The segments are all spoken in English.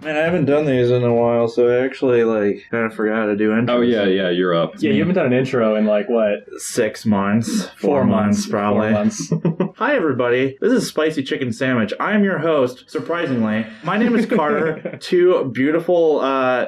Man, I haven't done these in a while, so I actually, kind of forgot how to do intros. Oh, yeah, you're up. Yeah, you haven't done an intro in, 6 months. 4 months, probably. 4 months. Hi, everybody. This is Spicy Chicken Sammich. I am your host, surprisingly. My name is Carter. 2 beautiful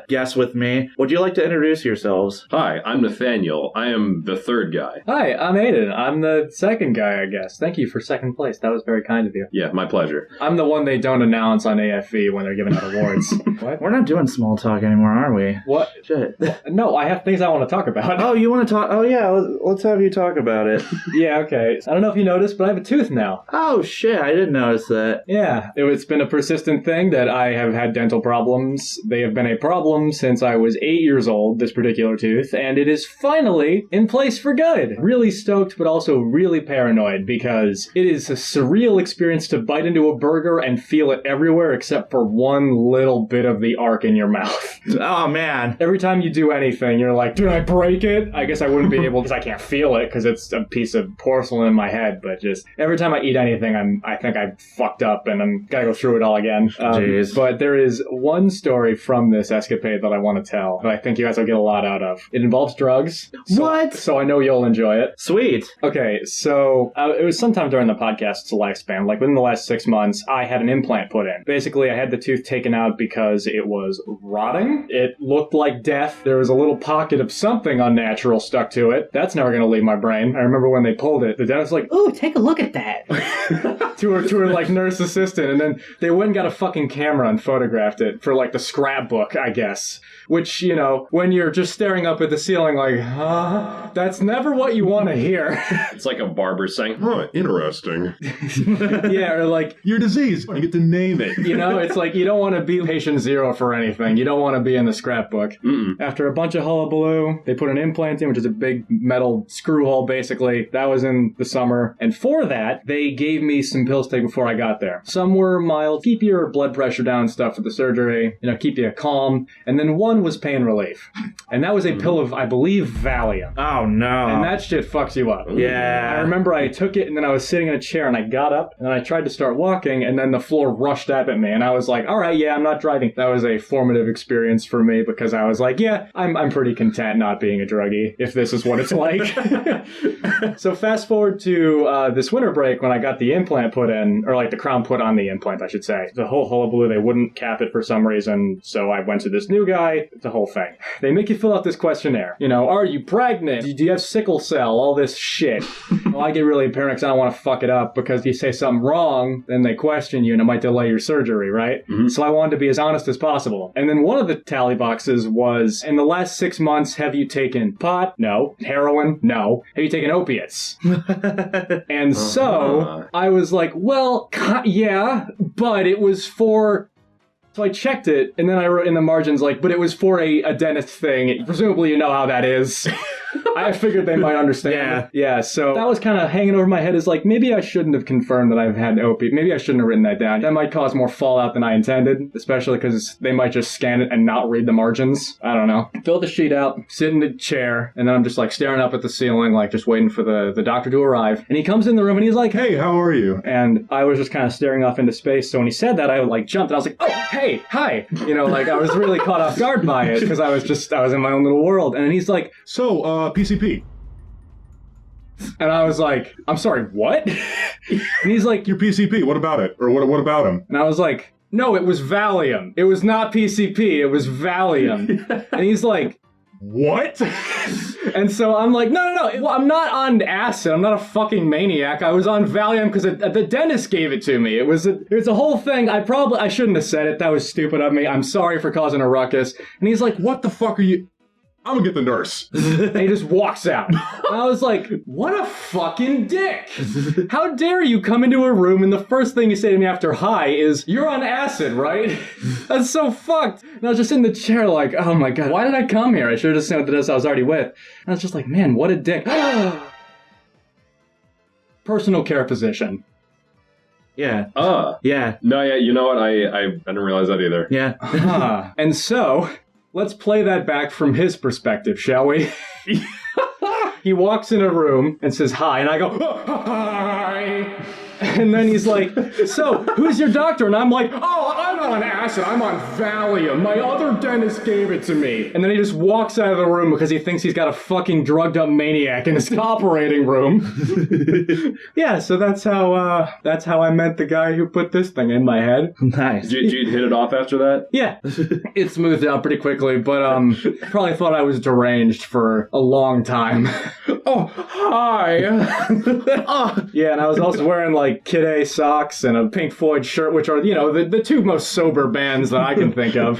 guests with me. Would you like to introduce yourselves? Hi, I'm Nathaniel. I am the third guy. Hi, I'm Aiden. I'm the second guy, I guess. Thank you for second place. That was very kind of you. Yeah, my pleasure. I'm the one they don't announce on AFV when they're giving out awards. What? We're not doing small talk anymore, are we? What? Shit. No, I have things I want to talk about. Oh, you want to talk? Oh, yeah. Let's have you talk about it. Yeah, okay. I don't know if you noticed, but I have a tooth now. Oh, shit. I didn't notice that. Yeah, it's been a persistent thing that I have had dental problems. They have been a problem since I was 8 years old, this particular tooth, and it is finally in place for good. Really stoked, but also really paranoid because it is a surreal experience to bite into a burger and feel it everywhere except for one little bit of the arc in your mouth. Oh, man. Every time you do anything, you're like, did I break it? I guess I wouldn't be able because I can't feel it because it's a piece of porcelain in my head, but just every time I eat anything, I think I fucked up and I'm gotta go through it all again. Jeez. But there is one story from this escapade that I want to tell that I think you guys will get a lot out of. It involves drugs. What? So I know you'll enjoy it. Sweet. Okay, so it was sometime during the podcast's lifespan, within the last 6 months, I had an implant put in. Basically, I had the tooth taken out because it was rotting. It looked like death. There was a little pocket of something unnatural stuck to it. That's never going to leave my brain. I remember when they pulled it, the dentist was like, "Ooh, take a look at that." to her nurse assistant, and then they went and got a fucking camera and photographed it for the scrapbook, I guess. Which, when you're just staring up at the ceiling that's never what you want to hear. It's like a barber saying, Huh, interesting. Yeah, or Your disease, I get to name it. it's like you don't want to be patient zero for anything. You don't want to be in the scrapbook. Mm-mm. After a bunch of hullabaloo, they put an implant in, which is a big metal screw hole, basically. That was in the summer. And for that, they gave me some pills to take before I got there. Some were mild, keep your blood pressure down stuff for the surgery, keep you calm. And then one was pain relief. And that was a pill of, I believe, Valium. Oh, no. And that shit fucks you up. Yeah. I remember I took it and then I was sitting in a chair and I got up and then I tried to start walking and then the floor rushed up at me and I was like, all right, yeah, I'm not driving. That was a formative experience for me because I was like, yeah, I'm pretty content not being a druggie if this is what it's like. So fast forward to this winter break when I got the implant put in, or the crown put on the implant, I should say. The whole hullabaloo, they wouldn't cap it for some reason, so I went to this new guy. It's a whole thing. They make you fill out this questionnaire. Are you pregnant? Do you have sickle cell? All this shit. Well, I get really paranoid because I don't want to fuck it up because if you say something wrong, then they question you and it might delay your surgery, right? Mm-hmm. So I wanted to be as honest as possible. And then one of the tally boxes was, in the last 6 months, have you taken pot? No. Heroin? No. Have you taken opiates? And so I was like, well, yeah, but it was for... So I checked it, and then I wrote in the margins, but it was for a dentist thing. Presumably you know how that is. I figured they might understand. Yeah, so that was kind of hanging over my head as maybe I shouldn't have confirmed that I've had opiate. Maybe I shouldn't have written that down. That might cause more fallout than I intended, especially because they might just scan it and not read the margins. I don't know. Fill the sheet out, sit in the chair, and then I'm just staring up at the ceiling, just waiting for the doctor to arrive. And he comes in the room and he's like, Hey, how are you? And I was just kind of staring off into space. So when he said that, I jumped and I was like, oh, hey, hi. I was really caught off guard by it because I was in my own little world. And he's like, So, PCP. And I was like, I'm sorry, what? And he's like, Your PCP, what about it? Or what about him? And I was like, no, it was Valium. It was not PCP, it was Valium. And he's like, what? And so I'm like, no. Well, I'm not on acid. I'm not a fucking maniac. I was on Valium because the dentist gave it to me. It was a whole thing. I shouldn't have said it. That was stupid of me. I'm sorry for causing a ruckus. And he's like, What the fuck are you... I'm gonna get the nurse. And he just walks out. And I was like, what a fucking dick. How dare you come into a room and the first thing you say to me after hi is, you're on acid, right? That's so fucked. And I was just in the chair oh my God, why did I come here? I should have just said that I was already with. And I was just like, man, what a dick. Personal care physician. Yeah. Yeah. No, yeah, you know what? I didn't realize that either. Yeah. And so... let's play that back from his perspective, shall we? He walks in a room and says hi, and I go, hi. And then he's like, so, who's your doctor? And I'm like, oh, I'm not on acid, I'm on Valium. My other dentist gave it to me. And then he just walks out of the room because he thinks he's got a fucking drugged up maniac in his operating room. Yeah, so that's how I met the guy who put this thing in my head. Nice. Did you hit it off after that? Yeah, it smoothed out pretty quickly, but probably thought I was deranged for a long time. Oh, hi. Yeah, and I was also wearing like Kid A socks and a Pink Floyd shirt, which are, the two most sober bands that I can think of.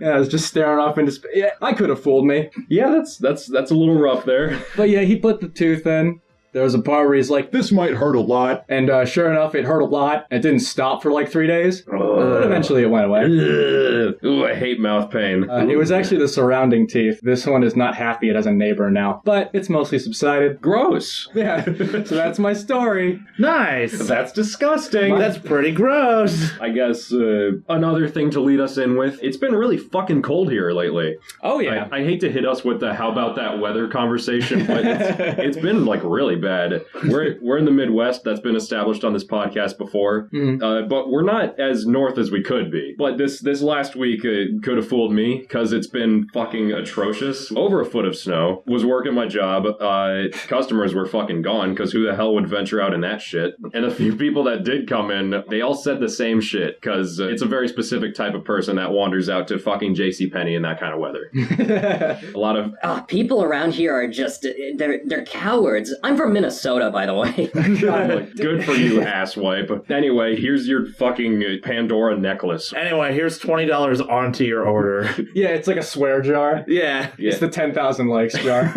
Yeah, I was just staring off into space. Yeah, I could have fooled me. Yeah, that's a little rough there. But yeah, he put the tooth in. There was a part where he's like, This might hurt a lot. and sure enough, it hurt a lot. It didn't stop for like 3 days, but eventually it went away. Ooh, I hate mouth pain. It was actually the surrounding teeth. This one is not happy it has a neighbor now, but it's mostly subsided. Gross. Yeah, so that's my story. Nice. That's disgusting. That's pretty gross. I guess another thing to lead us in with, it's been really fucking cold here lately. Oh yeah. I hate to hit us with the how about that weather conversation, but it's been like really bad. We're in the Midwest. That's been established on this podcast before, but we're not as north as we could be. But this last week could have fooled me because it's been fucking atrocious. Over a foot of snow. Was working my job. Customers were fucking gone because who the hell would venture out in that shit? And a few people that did come in, they all said the same shit because it's a very specific type of person that wanders out to fucking JCPenney in that kind of weather. A lot of People around here are just, they're cowards. I'm from Minnesota, by the way. good for you, asswipe. Anyway, here's your fucking Pandora necklace. Anyway, here's $20 onto your order. Yeah, it's like a swear jar. Yeah. It's the 10,000 likes jar.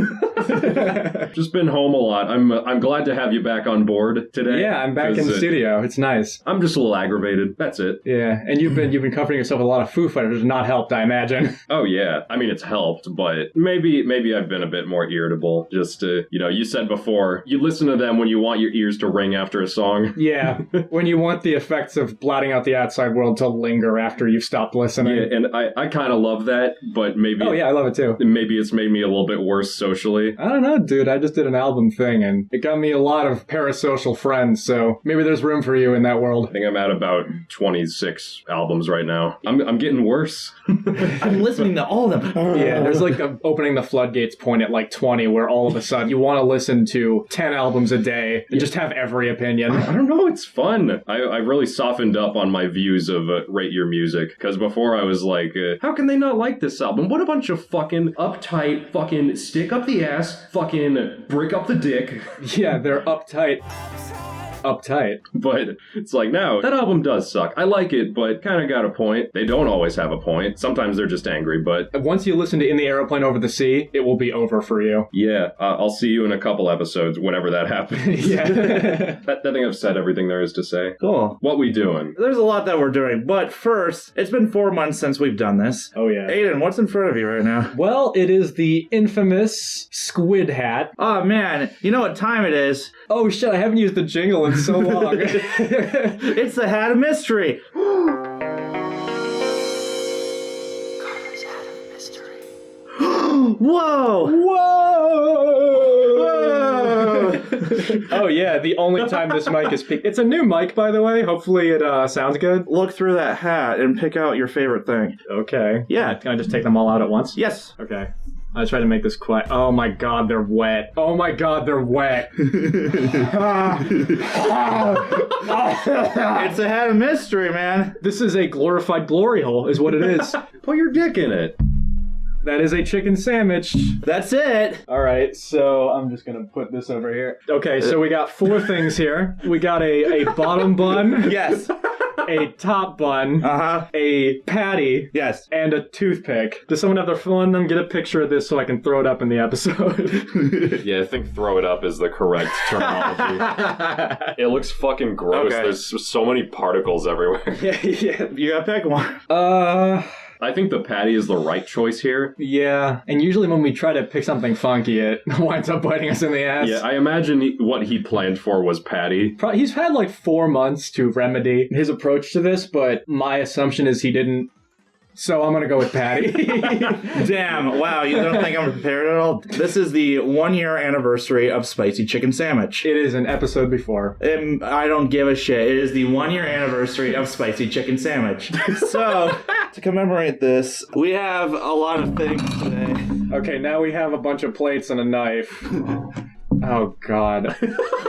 Just been home a lot. I'm glad to have you back on board today. Yeah, I'm back in the studio. It's nice. I'm just a little aggravated. That's it. Yeah, and you've been covering yourself with a lot of Foo Fighters. Not helped, I imagine. Oh yeah, I mean it's helped, but maybe I've been a bit more irritable. Just you said before, you listen to them when you want your ears to ring after a song. Yeah, when you want the effects of blotting out the outside world to linger after you've stopped listening. Yeah, and I kind of love that, but maybe. Oh yeah, I love it too. Maybe it's made me a little bit worse socially. I don't know, dude. I just did an album thing, and it got me a lot of parasocial friends. So maybe there's room for you in that world. I think I'm at about 26 albums right now. I'm getting worse. I'm listening to all of them. Yeah, there's like a opening the floodgates point at like 20 where all of a sudden you want to listen to 10 albums a day and just have every opinion. I don't know, it's fun. I really softened up on my views of Rate Your Music, because before I was like, how can they not like this album? What a bunch of fucking uptight, fucking stick up the ass, fucking brick up the dick. Yeah, they're uptight. But it's like, no, that album does suck. I like it, but kind of got a point. They don't always have a point. Sometimes they're just angry, but once you listen to In the Aeroplane Over the Sea, it will be over for you. Yeah, I'll see you in a couple episodes whenever that happens. Yeah. I think I've said everything there is to say. Cool. What we doing? There's a lot that we're doing, but first, it's been 4 months since we've done this. Oh yeah. Aiden, what's in front of you right now? Well, it is the infamous squid hat. Oh man, you know what time it is? Oh shit, I haven't used the jingle in so long. It's the Hat of Mystery. Carter's Hat of Mystery. Whoa! Whoa! Oh yeah, the only time this mic is peaked. It's a new mic, by the way. Hopefully it sounds good. Look through that hat and pick out your favorite thing. Okay. Yeah. Can I just take them all out at once? Yes. Okay. I try to make this quiet. Oh my god, they're wet. Oh my god, they're wet. It's a Hat of Mystery, man. This is a glorified glory hole, is what it is. Put your dick in it. That is a chicken sandwich. That's it. All right, so I'm just gonna put this over here. Okay, so we got 4 things here. We got a bottom bun. Yes. A top bun. Uh-huh. A patty. Yes. And a toothpick. Does someone have their phone? Then get a picture of this so I can throw it up in the episode. Yeah, I think throw it up is the correct terminology. It looks fucking gross. Okay. There's so many particles everywhere. Yeah. You gotta pick one. I think the patty is the right choice here. Yeah. And usually when we try to pick something funky, it winds up biting us in the ass. Yeah, I imagine what he planned for was patty. He's had like 4 months to remedy his approach to this, but my assumption is he didn't So I'm going to go with Patty. Damn, wow, you don't think I'm prepared at all? This is the 1-year anniversary of Spicy Chicken Sandwich. It is an episode before. I don't give a shit. It is the 1-year anniversary of Spicy Chicken Sandwich. So, to commemorate this, we have a lot of things today. Okay, now we have a bunch of plates and a knife. Oh, God.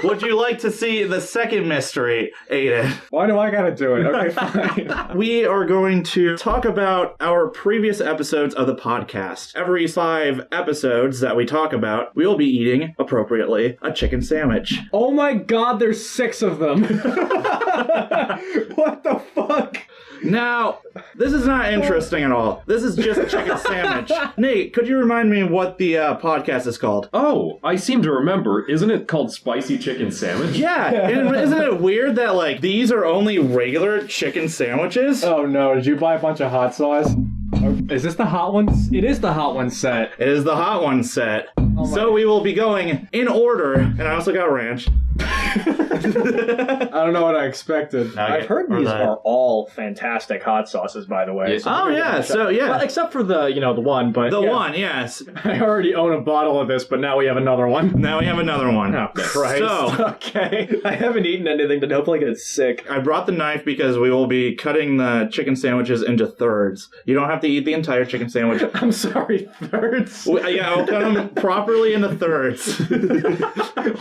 Would you like to see the second mystery, Aiden? Why do I gotta do it? Okay, fine. We are going to talk about our previous episodes of the podcast. Every 5 episodes that we talk about, we will be eating, appropriately, a chicken sandwich. Oh my God, there's 6 of them. What the fuck? Now, this is not interesting at all. This is just a chicken sandwich. Nate, could you remind me what the podcast is called? Oh, I seem to remember. Isn't it called Spicy Chicken Sandwich? Yeah, and isn't it weird that, like, these are only regular chicken sandwiches? Oh no, did you buy a bunch of hot sauce? Is this the hot ones? It is the hot one set. It is the hot one set. So we will be going in order, and I also got ranch. I don't know what I expected. I've heard these are all fantastic hot sauces, by the way. Yeah. So Oh, yeah, so, yeah. Well, except for the one, but The yeah. one, yes. I already own a bottle of this, but now we have another one. Now we have another one. Oh, Christ. So, Okay. I haven't eaten anything to hopefully get sick. I brought the knife because we will be cutting the chicken sandwiches into thirds. You don't have to eat the entire chicken sandwich. I'm sorry, thirds. Yeah, I'll cut them properly into thirds.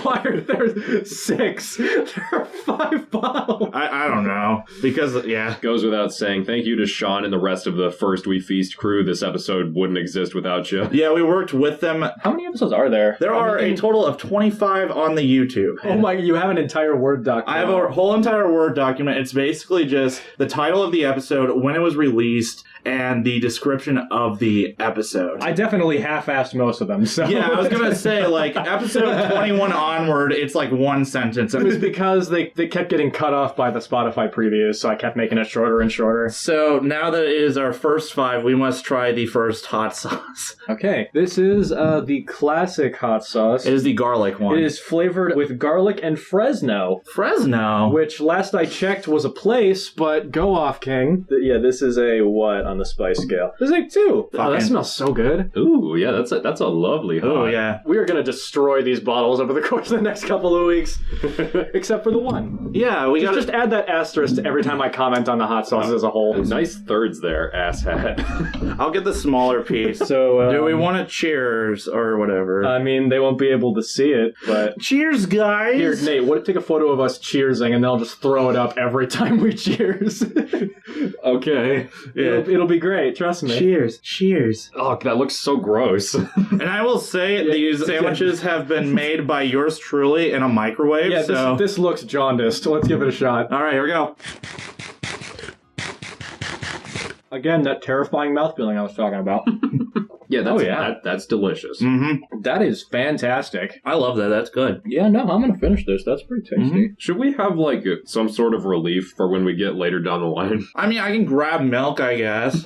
Why are there 6? There are 5 bottles. I don't know. Because, yeah. Goes without saying, thank you to Sean and the rest of the First We Feast crew. This episode wouldn't exist without you. Yeah, we worked with them. How many episodes are there? There are a total of 25 on the YouTube. Oh my, you have an entire Word document. I have a whole entire Word document. It's basically just the title of the episode, when it was released, and the description of the episode. I definitely half-assed most of them, so... Yeah, I was going to say, like, episode 21 onward, it's like one sentence. It was because they kept getting cut off by the Spotify previews, so I kept making it shorter and shorter. So now that it is our first 5, we must try the first hot sauce. Okay, this is the classic hot sauce. It is the garlic one. It is flavored with garlic and Fresno, Fresno. which last I checked was a place, but go off, King. Yeah, this is a what on the spice scale? This is a 2. Oh, that Fucking- smells so good. Ooh, yeah, that's a lovely hot. Oh, yeah. We are going to destroy these bottles over the course of the next couple of weeks, except for the one. Yeah, we got Just add that asterisk to every time I comment on the hot sauces as a whole. Nice thirds there, asshat. I'll get the smaller piece. So, Do we want to cheers or whatever? I mean, they won't be able to see it, but... Cheers, guys! Here, Nate, what if take a photo of us cheersing and then I'll just throw it up every time we cheers? Okay. Yeah. It'll be great, trust me. Cheers. Cheers. Oh, that looks so gross. And I will say, these sandwiches have been made by yours truly in a microwave, Yeah, so... this looks jaundiced. Let's give it a shot. All right, here we go. Again, that terrifying mouth feeling I was talking about. Yeah, that's, Oh, yeah. that's delicious. Mm-hmm. That is fantastic. I love that. That's good. Yeah, no, I'm going to finish this. That's pretty tasty. Should we have, like, some sort of relief for when we get later down the line? I mean, I can grab milk, I guess.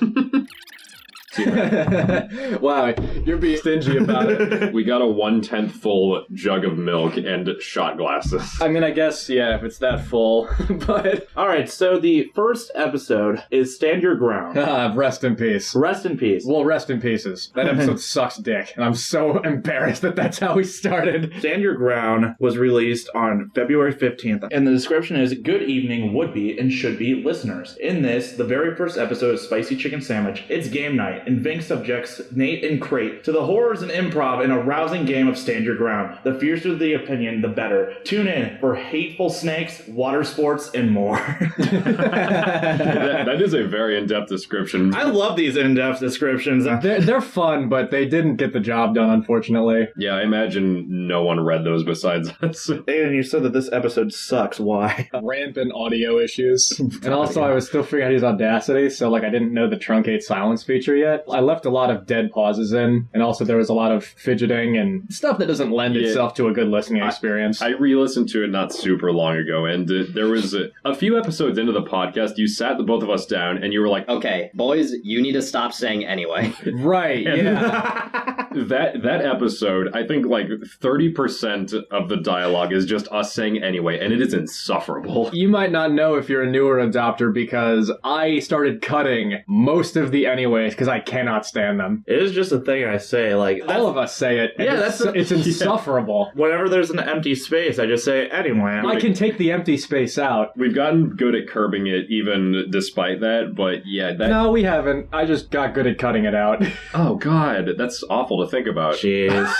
Wow, you're being stingy about it. We got a 1/10 full jug of milk and shot glasses. I mean, I guess, yeah, if it's that full, but... All right, so the first episode is Stand Your Ground. Rest in peace. Rest in peace. Well, rest in pieces. That episode sucks dick, and I'm so embarrassed that that's how we started. Stand Your Ground was released on February 15th, and the description is, good evening would-be and should-be listeners. In this, the very first episode of Spicy Chicken Sandwich, it's game night, and Vink subjects Nate and Crate to the horrors and improv in a rousing game of Stand Your Ground. The fiercer the opinion, the better. Tune in for hateful snakes, water sports, and more. That is a very in-depth description. I love these in-depth descriptions. They're fun, but they didn't get the job done, unfortunately. Yeah, I imagine no one read those besides us. Aiden, you said that this episode sucks. Why? Rampant audio issues. And also, I was still figuring out his Audacity, so, like, I didn't know the truncate silence feature yet. I left a lot of dead pauses in, and also there was a lot of fidgeting and stuff that doesn't lend itself to a good listening experience. I re-listened to it not super long ago, and there was a few episodes into the podcast, you sat the both of us down, and you were like, Okay, boys, you need to stop saying anyway. Right, yeah. That episode, I think like 30% of the dialogue is just us saying anyway, and it is insufferable. You might not know if you're a newer adopter because I started cutting most of the anyways because I cannot stand them. It is just a thing I say. Like All of us say it. And Yeah, it's insufferable. whenever there's an empty space, I just say anyway. I can take the empty space out. We've gotten good at curbing it even despite that, but yeah, that... No, we haven't. I just got good at cutting it out. Oh god, that's awful to think about. Jeez.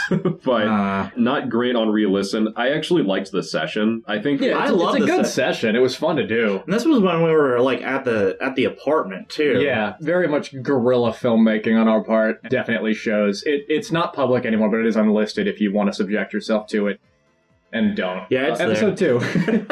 But not great on re-listen. I actually liked the session. I think... I love it's a the good session. It was fun to do. And this was when we were like at the apartment too. Yeah, very much guerrilla filmmaking on our part. Definitely shows. It's not public anymore, but it is unlisted if you want to subject yourself to it. And don't. Yeah, it's Episode 2.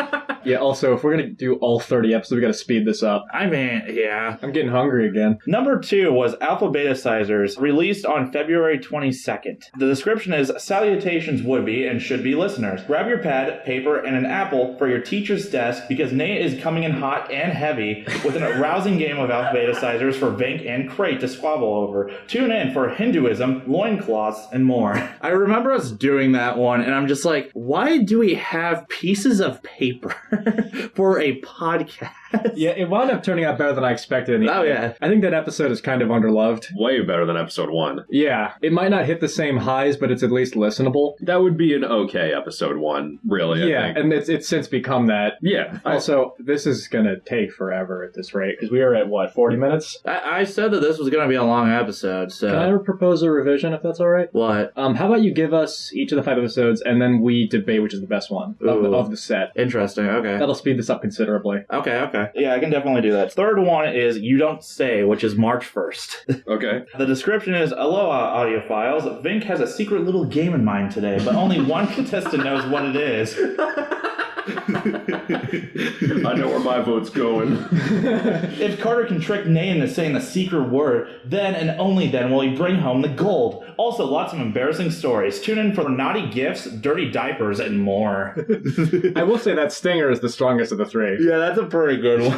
Yeah, also, if we're going to do all 30 episodes, we got to speed this up. I mean, yeah. I'm getting hungry again. Number 2 was Alpha Beta Sizers, released on February 22nd. The description is, salutations would-be and should-be listeners. Grab your pad, paper, and an apple for your teacher's desk because Nate is coming in hot and heavy with an arousing game of Alpha Beta Sizers for Vink and Crate to squabble over. Tune in for Hinduism, loincloths, and more. I remember us doing that one, and I'm just like, why do we have pieces of paper for a podcast? Yeah, it wound up turning out better than I expected. Oh, yeah. I think that episode is kind of underloved. Way better than episode 1. Yeah, it might not hit the same highs, but it's at least listenable. That would be an okay episode 1, really, I think. And it's since become that. Yeah. Also, this is going to take forever at this rate, because we are at, 40 minutes? I said that this was going to be a long episode, so... Can I propose a revision, if that's all right? What? How about you give us each of the 5 episodes, and then we debate which is the best one of the set. Interesting, okay. That'll speed this up considerably. Okay. Yeah, I can definitely do that. Third one is You Don't Say, which is March 1st. Okay. The description is, Aloha, audiophiles. Vink has a secret little game in mind today, but only one contestant knows what it is. I know where my vote's going. If Carter can trick Nate into saying the secret word, then and only then will he bring home the gold. Also, lots of embarrassing stories. Tune in for naughty gifts, dirty diapers, and more. I will say that Stinger is the strongest of the 3. Yeah, that's a pretty good one.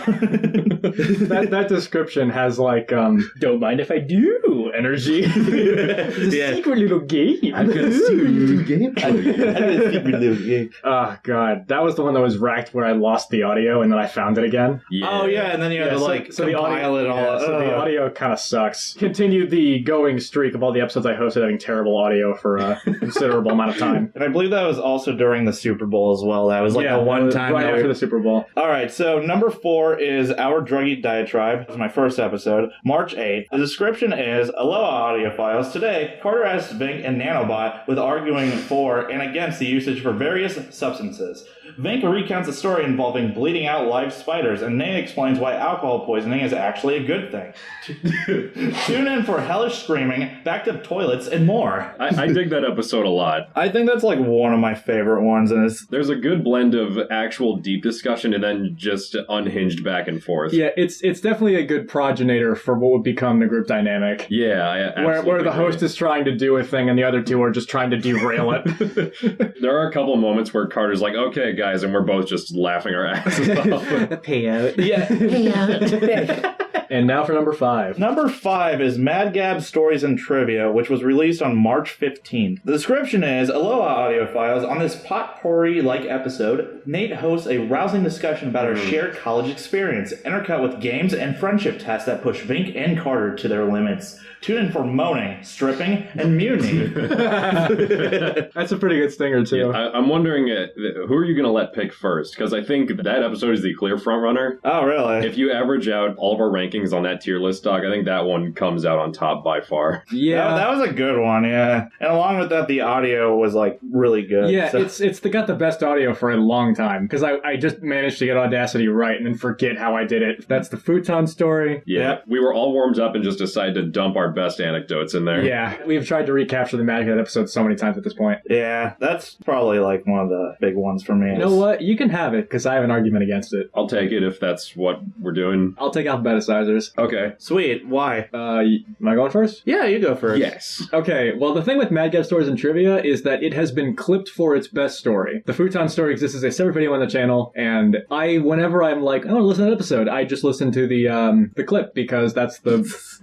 that description has don't mind if I do energy. It's a secret little game. I've got a secret little game for you. I've got a secret little game. Oh, God. That was the one that was racked where I lost the audio and then I found it again. Yeah. Oh, yeah, and then you had to, so the compile it all. So the audio kind of sucks. Continued the going streak of all the episodes I hosted having terrible audio for a considerable amount of time. And I believe that was also during the Super Bowl as well. That was a one time. Right after the Super Bowl. All right, so number 4 is Our Druggy Diatribe. This is my first episode, March 8th. The description is, Aloha, audiophiles. Today, Carter asks Vink and Nanobot with arguing for and against the usage for various substances. Vink recounts a story involving bleeding out live spiders, and Nate explains why alcohol poisoning is actually a good thing. Tune in for hellish screaming, backed up toilets, and more. I dig that episode a lot. I think that's one of my favorite ones, and There's a good blend of actual deep discussion and then just unhinged back and forth. Yeah, it's definitely a good progenitor for what would become the group dynamic. Yeah, I where the host is trying to do a thing and the other two are just trying to derail it. There are a couple of moments where Carter's like, okay, guys, and we're both just laughing our asses off. A payout. yeah. Payout. And now for number 5. Number 5 is Mad Gab Stories and Trivia, which was released on March 15th. The description is, Aloha, audiophiles. On this potpourri-like episode, Nate hosts a rousing discussion about our shared college experience, intercut with games and friendship tests that push Vink and Carter to their limits. Tune in for moaning, stripping, and mutiny. That's a pretty good stinger, too. Yeah, I'm wondering, who are you going to let pick first? Because I think that episode is the clear front runner. Oh, really? If you average out all of our rankings on that tier list, Doc, I think that one comes out on top by far. Yeah. That was a good one, yeah. And along with that, the audio was, really good. Yeah, so. it's got the best audio for a long time, because I just managed to get Audacity right and then forget how I did it. That's the futon story. Yeah, we were all warmed up and just decided to dump our best anecdotes in there. Yeah, we've tried to recapture the magic of that episode so many times at this point. Yeah, that's probably, one of the big ones for me. You know what? You can have it, because I have an argument against it. I'll take it if that's what we're doing. I'll take alphabeticizer. Alphabetizers. Okay. Sweet. Why? Am I going first? Yeah, you go first. Yes. Okay, well, the thing with Mad Gab Stories and Trivia is that it has been clipped for its best story. The Futon story exists as a separate video on the channel, and whenever I'm like, I want to listen to an episode, I just listen to the clip, because that's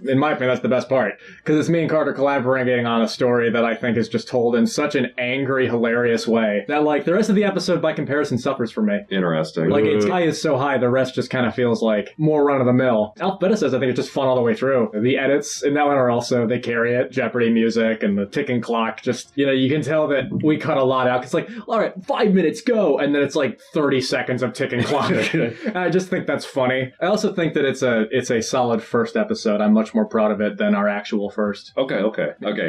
in my opinion, that's the best part. Because it's me and Carter collaborating on a story that I think is just told in such an angry, hilarious way that, like, the rest of the episode, by comparison, suffers for me. Interesting. Like, its high is so high, the rest just kind of feels like more run-of-the-mill. Alphabeta says I think it's just fun all the way through. The edits in that one are also, they carry it. Jeopardy music and the ticking clock, just, you can tell that we cut a lot out. It's like, all right, 5 minutes, go! And then it's like 30 seconds of ticking clock. And I just think that's funny. I also think that it's a solid first episode. I'm much more proud of it than our actual first. Okay.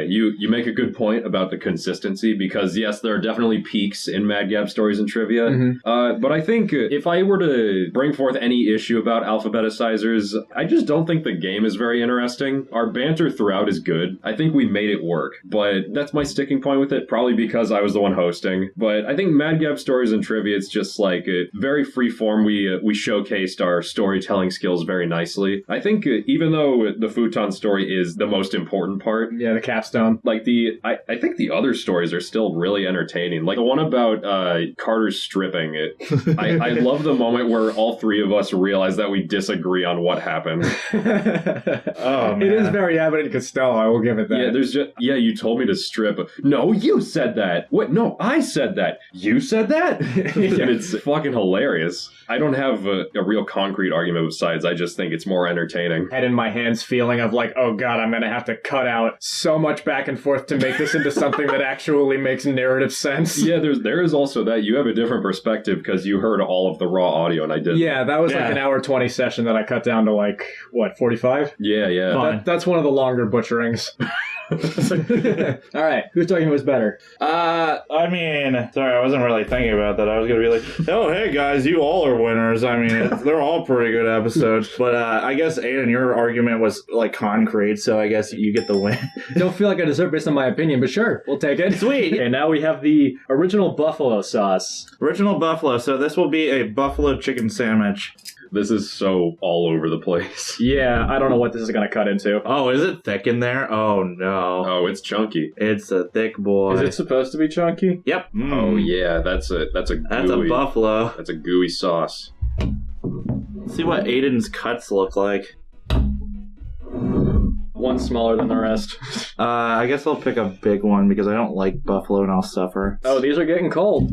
You make a good point about the consistency, because yes, there are definitely peaks in Mad Gab Stories and Trivia. Mm-hmm. But I think if I were to bring forth any issue about Alphabeticizers, I just don't think the game is very interesting. Our banter throughout is good. I think we made it work, but that's my sticking point with it, probably because I was the one hosting. But I think Mad Gab Stories and Trivia, it's just like very free form. We showcased our storytelling skills very nicely. I think even though the Futon story is the most important part, Yeah, the capstone. like I think the other stories are still really entertaining. Like the one about Carter's stripping. I love the moment where all three of us realize that we disagree on what happened. Oh, man. It is very Abbott and Costello, I will give it that. Yeah, you told me to strip. No, you said that. What? No, I said that. You said that? And it's fucking hilarious. I don't have a real concrete argument besides I just think it's more entertaining. Head in my hands feeling of like, oh god, I'm gonna have to cut out so much back and forth to make this into something that actually makes narrative sense. Yeah, there is also that. You have a different perspective because you heard all of the raw audio and I didn't. Yeah, that was like Yeah. an hour 20 session that I cut down to like, 45? Yeah. Fine. That's one of the longer butcherings. All right, who's talking was better? I mean, sorry, I wasn't really thinking about that. I was gonna be like, oh, hey guys, you all are winners. I mean, they're all pretty good episodes. But I guess, Aiden, your argument was like concrete, so I guess you get the win. Don't feel like I deserve based on my opinion, but sure, we'll take it. Sweet. Okay, now we have the original buffalo sauce. Original buffalo. So this will be a buffalo chicken sandwich. This is so all over the place. Yeah, I don't know what this is gonna cut into. Oh, is it thick in there? Oh no. Oh, it's chunky. It's a thick boy. Is it supposed to be chunky? Yep. Oh yeah, that's a gooey. That's a buffalo. That's a gooey sauce. See what Aiden's cuts look like. One smaller than the rest. I guess I'll pick a big one because I don't like buffalo and I'll suffer. Oh, these are getting cold.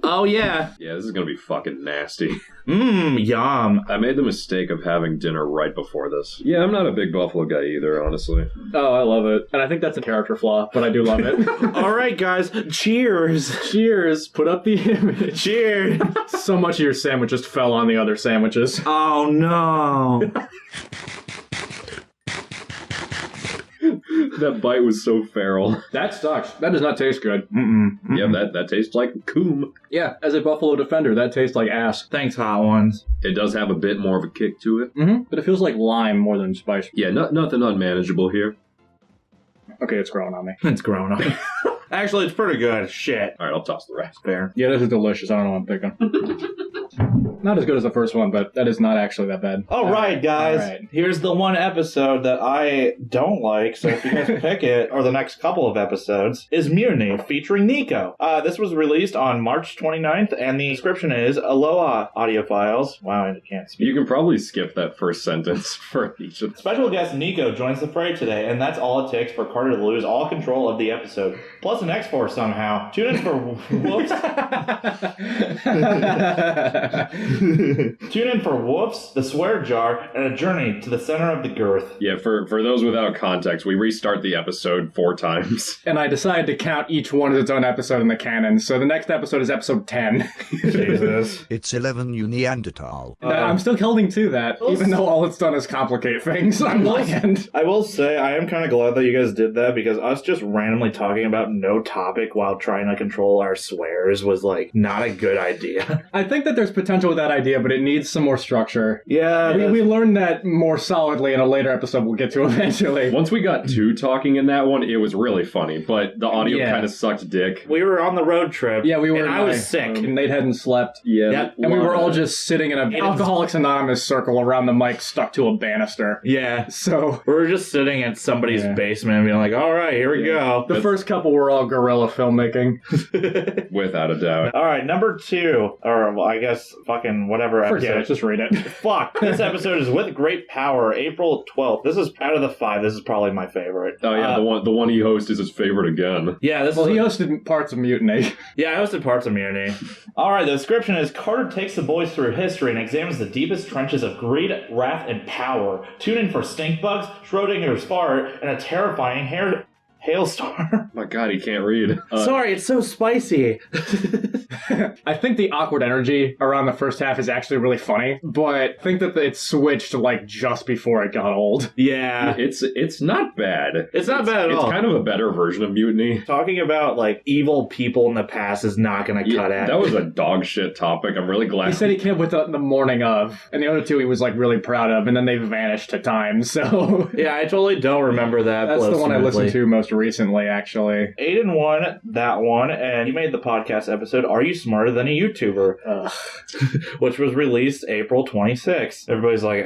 Oh yeah. Yeah, this is gonna be fucking nasty. Yum. I made the mistake of having dinner right before this. Yeah, I'm not a big buffalo guy either, honestly. Oh, I love it. And I think that's a character flaw, but I do love it. All right, guys. Cheers. Cheers. Put up the image. Cheers. So much of your sandwich just fell on the other sandwiches. Oh no. That bite was so feral. That sucks. That does not taste good. Yeah, that tastes like coom. Yeah, as a Buffalo Defender, that tastes like ass. Thanks, Hot Ones. It does have a bit more of a kick to it. But it feels like lime more than spice. Yeah, nothing unmanageable here. Okay, it's growing on me. It's grown up. Actually, it's pretty good. Shit. All right, I'll toss the rest. Fair. Yeah, this is delicious. I don't know what I'm thinking. Not as good as the first one, but that is not actually that bad. All right, guys. All right. Here's the one episode that I don't like, so if you guys pick it, or the next couple of episodes, is Mutiny, featuring Nico. This was released on March 29th, and the description is, Aloha, audiophiles. Wow, I can't speak. You can probably skip that first sentence for each of them. Special guest Nico joins the fray today, and that's all it takes for Carter to lose all control of the episode. Plus an X-Force somehow. Tune in for whoops. Tune in for whoops, the swear jar, and a journey to the center of the girth. Yeah, for those without context, we restart the episode 4 times. And I decided to count each one as its own episode in the canon, so the next episode is episode 10. Jesus. It's 11, you Neanderthal. I'm still holding to that, even though all it's done is complicate things on my end. I will say, I am kind of glad that you guys did that, because us just randomly talking about no topic while trying to control our swears was, like, not a good idea. I think that there's potential with that idea, but it needs some more structure. Yeah, We learned that more solidly in a later episode we'll get to eventually. Once we got two talking in that one, it was really funny, but the audio kind of sucked dick. we were on the road trip. Yeah, we were. And I was sick. And Nate hadn't slept. Yeah. Yep. And we were all just sitting in an Aiden's- Alcoholics Anonymous circle around the mic stuck to a banister. Yeah. So We were just sitting at somebody's basement and being like, all right, here we go. the first couple were all guerrilla filmmaking. Without a doubt. All right, number 2, or well, I guess fucking whatever Forget episode. it, just read it. Fuck. This episode is With Great Power, April 12th. This is out of the 5. This is probably my favorite. Oh yeah, the one he hosts is his favorite again. Yeah, this Well, is he hosted parts of Mutiny. Yeah, I hosted parts of Mutiny. All right, the description is Carter takes the boys through history and examines the deepest trenches of greed, wrath, and power. Tune in for stink bugs, Schrodinger's fart, and a terrifying hailstorm. My God, he can't read. Sorry, it's so spicy. I think the awkward energy around the first half is actually really funny, but I think that it switched like just before it got old. Yeah. It's not bad. It's not bad at all. It's kind of a better version of Mutiny. Talking about like evil people in the past is not going to cut it. That was a dog shit topic. I'm really glad. He said he came up with it the morning of, and the other two he was like really proud of, and then they vanished to time, so... Yeah, I totally don't remember that. That's the one I listened to most recently, actually. Aiden won that one, and he made the podcast episode, Are You Smarter Than a YouTuber? Which was released April 26th. Everybody's like,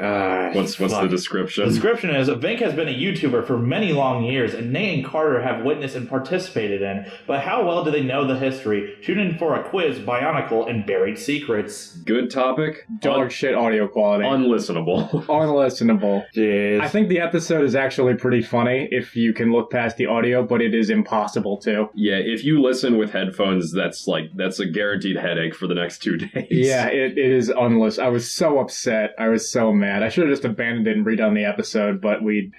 What's the description? The description is, Vink has been a YouTuber for many long years, and Nate and Carter have witnessed and participated in. But how well do they know the history? Tune in for a quiz, Bionicle, and Buried Secrets. Good topic. Dog shit audio quality. Unlistenable. Unlistenable. Jeez. I think the episode is actually pretty funny if you can look past the audio, but it is impossible to. Yeah, if you listen with headphones, that's a guaranteed headache for the next 2 days. Yeah, it is unlistenable. I was so upset. I was so mad. I should have just abandoned it and redone the episode, but we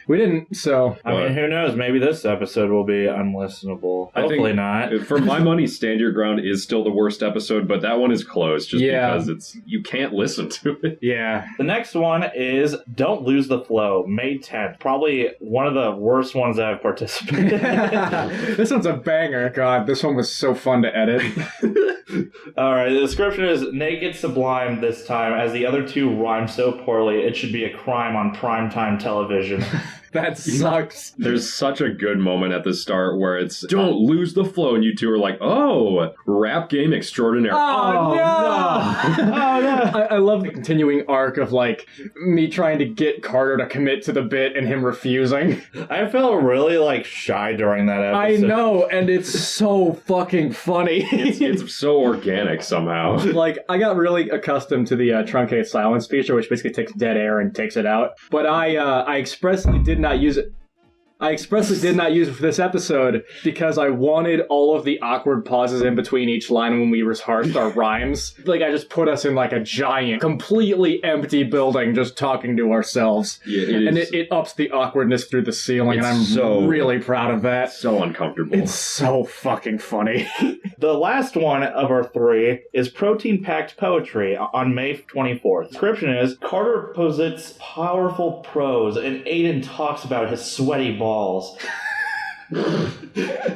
didn't, so... I mean, who knows? Maybe this episode will be unlistenable. Hopefully not. For my money, Stand Your Ground is still the worst episode, but that one is close just because you can't listen to it. Yeah. The next one is Don't Lose the Flow, May 10th. Probably one of the worst ones that I've participated in. This one's a banger. God, this one was so fun to edit. All right, the description is Naked Sublime this time, as the other two rhyme so poorly, it should be a crime on primetime television. That sucks. There's such a good moment at the start where it's don't lose the flow, and you two are like, oh, rap game extraordinaire. Oh, no! Oh, no! I love the continuing arc of, like, me trying to get Carter to commit to the bit and him refusing. I felt really, like, shy during that I episode. know, and it's so fucking funny. It's so organic somehow. Like, I got really accustomed to the truncated silence feature, which basically takes dead air and takes it out. But I expressly did not use it. I expressly did not use it for this episode because I wanted all of the awkward pauses in between each line when we rehearsed our rhymes. Like, I just put us in, like, a giant, completely empty building just talking to ourselves. Yeah, it is. And it ups the awkwardness through the ceiling, and I'm really proud of that. So uncomfortable. It's so fucking funny. The last one of our three is Protein-Packed Poetry on May 24th. Description is, Carter posits powerful prose, and Aiden talks about his sweaty balls.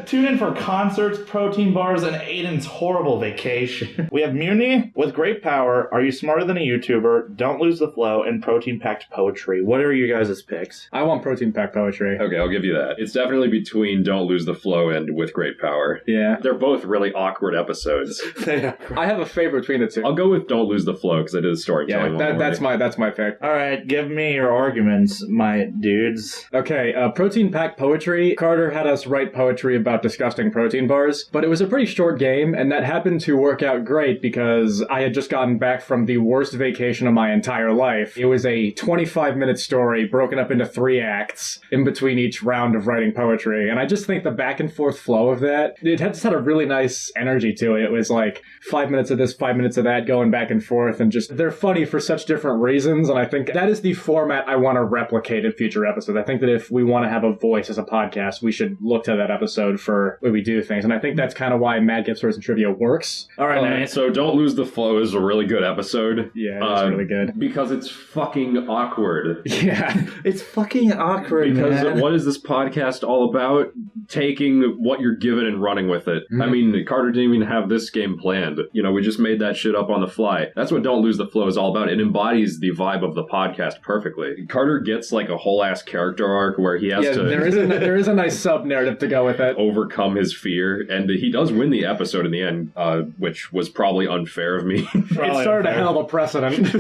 Tune in for concerts, protein bars, and Aiden's horrible vacation. We have Muni with Great Power, Are You Smarter Than a YouTuber, Don't Lose the Flow, and Protein-Packed Poetry. What are you guys' picks? I want protein-packed poetry. Okay, I'll give you that. It's definitely between Don't Lose the Flow and With Great Power. Yeah. They're both really awkward episodes. I have a favorite between the two. I'll go with Don't Lose the Flow because I did a storytelling one. That's my pick. All right, give me your arguments, my dudes. Okay, protein-packed poetry. Carter had us write poetry about disgusting protein bars, but it was a pretty short game, and that happened to work out great because I had just gotten back from the worst vacation of my entire life. It was a 25-minute story broken up into 3 acts in between each round of writing poetry, and I just think the back and forth flow of that, it just had a really nice energy to it. It was like 5 minutes of this, 5 minutes of that, going back and forth, and just, they're funny for such different reasons, and I think that is the format I want to replicate in future episodes. I think that if we want to have a voice as a podcast, we should should look to that episode for when we do things. And I think that's kind of why Mad Gift Stories and Trivia works. All right, Nate. So Don't Lose the Flow is a really good episode. Yeah, it's really good. Because it's fucking awkward. Yeah. It's fucking awkward, Because man. what is this podcast all about? Taking what you're given and running with it. I mean, Carter didn't even have this game planned. We just made that shit up on the fly. That's what Don't Lose the Flow is all about. It embodies the vibe of the podcast perfectly. Carter gets like a whole ass character arc where he has to there is a nice sub-narrative to go with it. overcome his fear, and he does win the episode in the end, which was probably unfair of me. It started a hell of a precedent.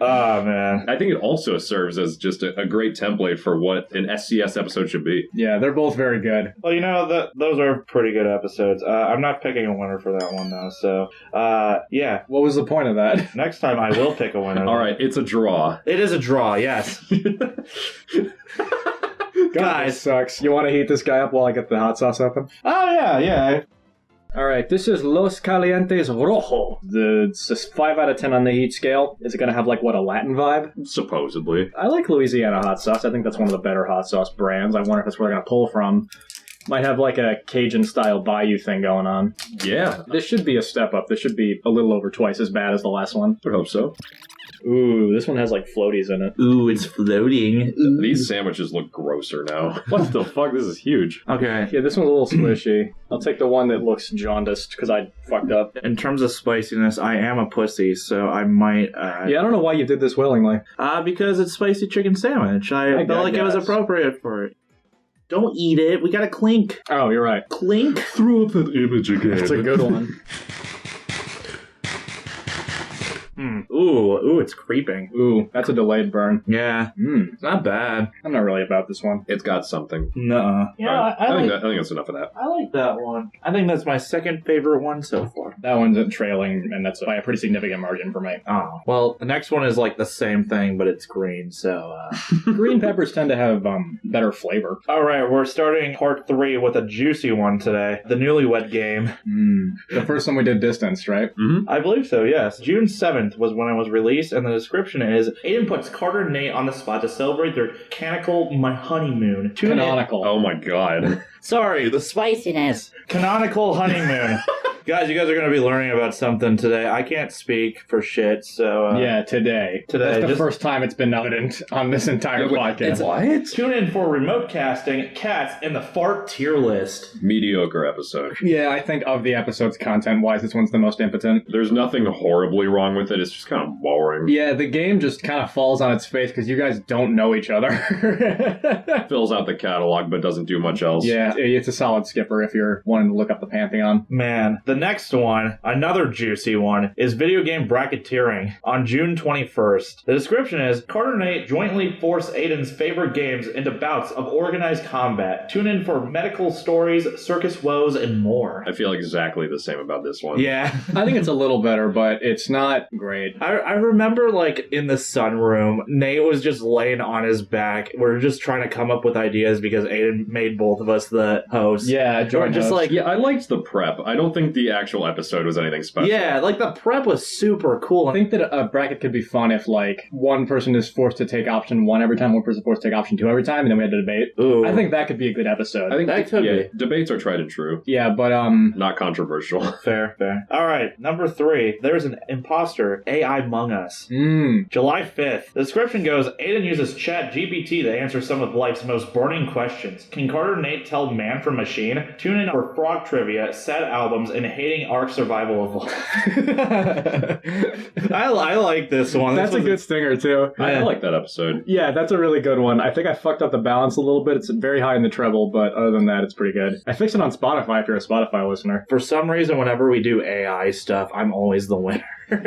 Oh, man. I think it also serves as just a great template for what an SCS episode should be. Yeah, they're both very good. Well, those are pretty good episodes. I'm not picking a winner for that one, though. So, yeah. What was the point of that? Next time I will pick a winner. All right, it's a draw. It is a draw, yes. Guys, sucks. You want to heat this guy up while I get the hot sauce open? Oh, yeah. All right, this is Los Calientes Rojo. It's just 5 out of 10 on the heat scale. Is it going to have, a Latin vibe? Supposedly. I like Louisiana hot sauce. I think that's one of the better hot sauce brands. I wonder if that's where they're going to pull from. Might have a Cajun-style bayou thing going on. Yeah, This should be a step up. This should be a little over twice as bad as the last one. I would hope so. Ooh, this one has floaties in it. Ooh, it's floating. These sandwiches look grosser now. What the fuck? This is huge. Okay. Yeah, this one's a little squishy. I'll take the one that looks jaundiced because I fucked up. In terms of spiciness, I am a pussy, so I might... Yeah, I don't know why you did this willingly. Because it's spicy chicken sandwich. I felt like it was guess. appropriate for it. Don't eat it. We gotta clink. Oh, you're right. Clink. Throw up that image again. It's a good one. Ooh, it's creeping. Ooh, that's a delayed burn. Yeah. It's not bad. I'm not really about this one. It's got something. Nuh-uh. Yeah, Alright, I think like that's enough of that. I like that one. I think that's my second favorite one so far. That one's trailing, and that's by a pretty significant margin for me. Oh. Well, the next one is the same thing, but it's green, so... Green peppers tend to have better flavor. Alright, we're starting part 3 with a juicy one today. The Newlywed Game. The first one we did distanced, right? I believe so, yes. June 7th was when it was released, and the description is, Aiden puts Carter and Nate on the spot to celebrate their canonical honeymoon. Canonical. Oh my god. Sorry, the Spiciness. canonical honeymoon. Guys, you guys are going to be learning about something today. I can't speak for shit, so... Yeah, today. Today, That's the first time it's been evident on this entire podcast. What? Tune in for remote casting, cats, and the fart tier list. Mediocre episode. Yeah, I think of the episodes content-wise, this one's the most impotent. There's nothing horribly wrong with it. It's just kind of boring. Yeah, the game just kind of falls on its face because you guys don't know each other. Fills out the catalog but doesn't do much else. Yeah, it's a solid skipper if you're wanting to look up the Pantheon. Man, the next one, another juicy one, is video game bracketeering on June 21st. The description is, Carter and Nate jointly force Aiden's favorite games into bouts of organized combat. Tune in for medical stories, circus woes, and more. I feel exactly the same about this one. Yeah. I think it's a little better, but it's not great. I remember, in the sunroom, Nate was just laying on his back. We're just trying to come up with ideas because Aiden made both of us the hosts. Yeah, joint just host. Yeah, I liked the prep. I don't think the actual episode was anything special. Yeah, the prep was super cool. I think that a bracket could be fun if, one person is forced to take option 1 every time, one person is forced to take option 2 every time, and then we had to debate. Ooh. I think that could be a good episode. I think That could be. debates are tried and true. Yeah, but, Not controversial. Fair. All right, number 3. There's an imposter, AI Among Us. July 5th. The description goes, Aiden uses Chat GPT to answer some of life's most burning questions. Can Carter and Nate tell man from machine? Tune in for frog trivia, sad albums, and hating Ark survival of life. I like this one. that's a good stinger, too. I like that episode. Yeah, that's a really good one. I think I fucked up the balance a little bit. It's very high in the treble, but other than that, it's pretty good. I fixed it on Spotify if you're a Spotify listener. For some reason, whenever we do AI stuff, I'm always the winner.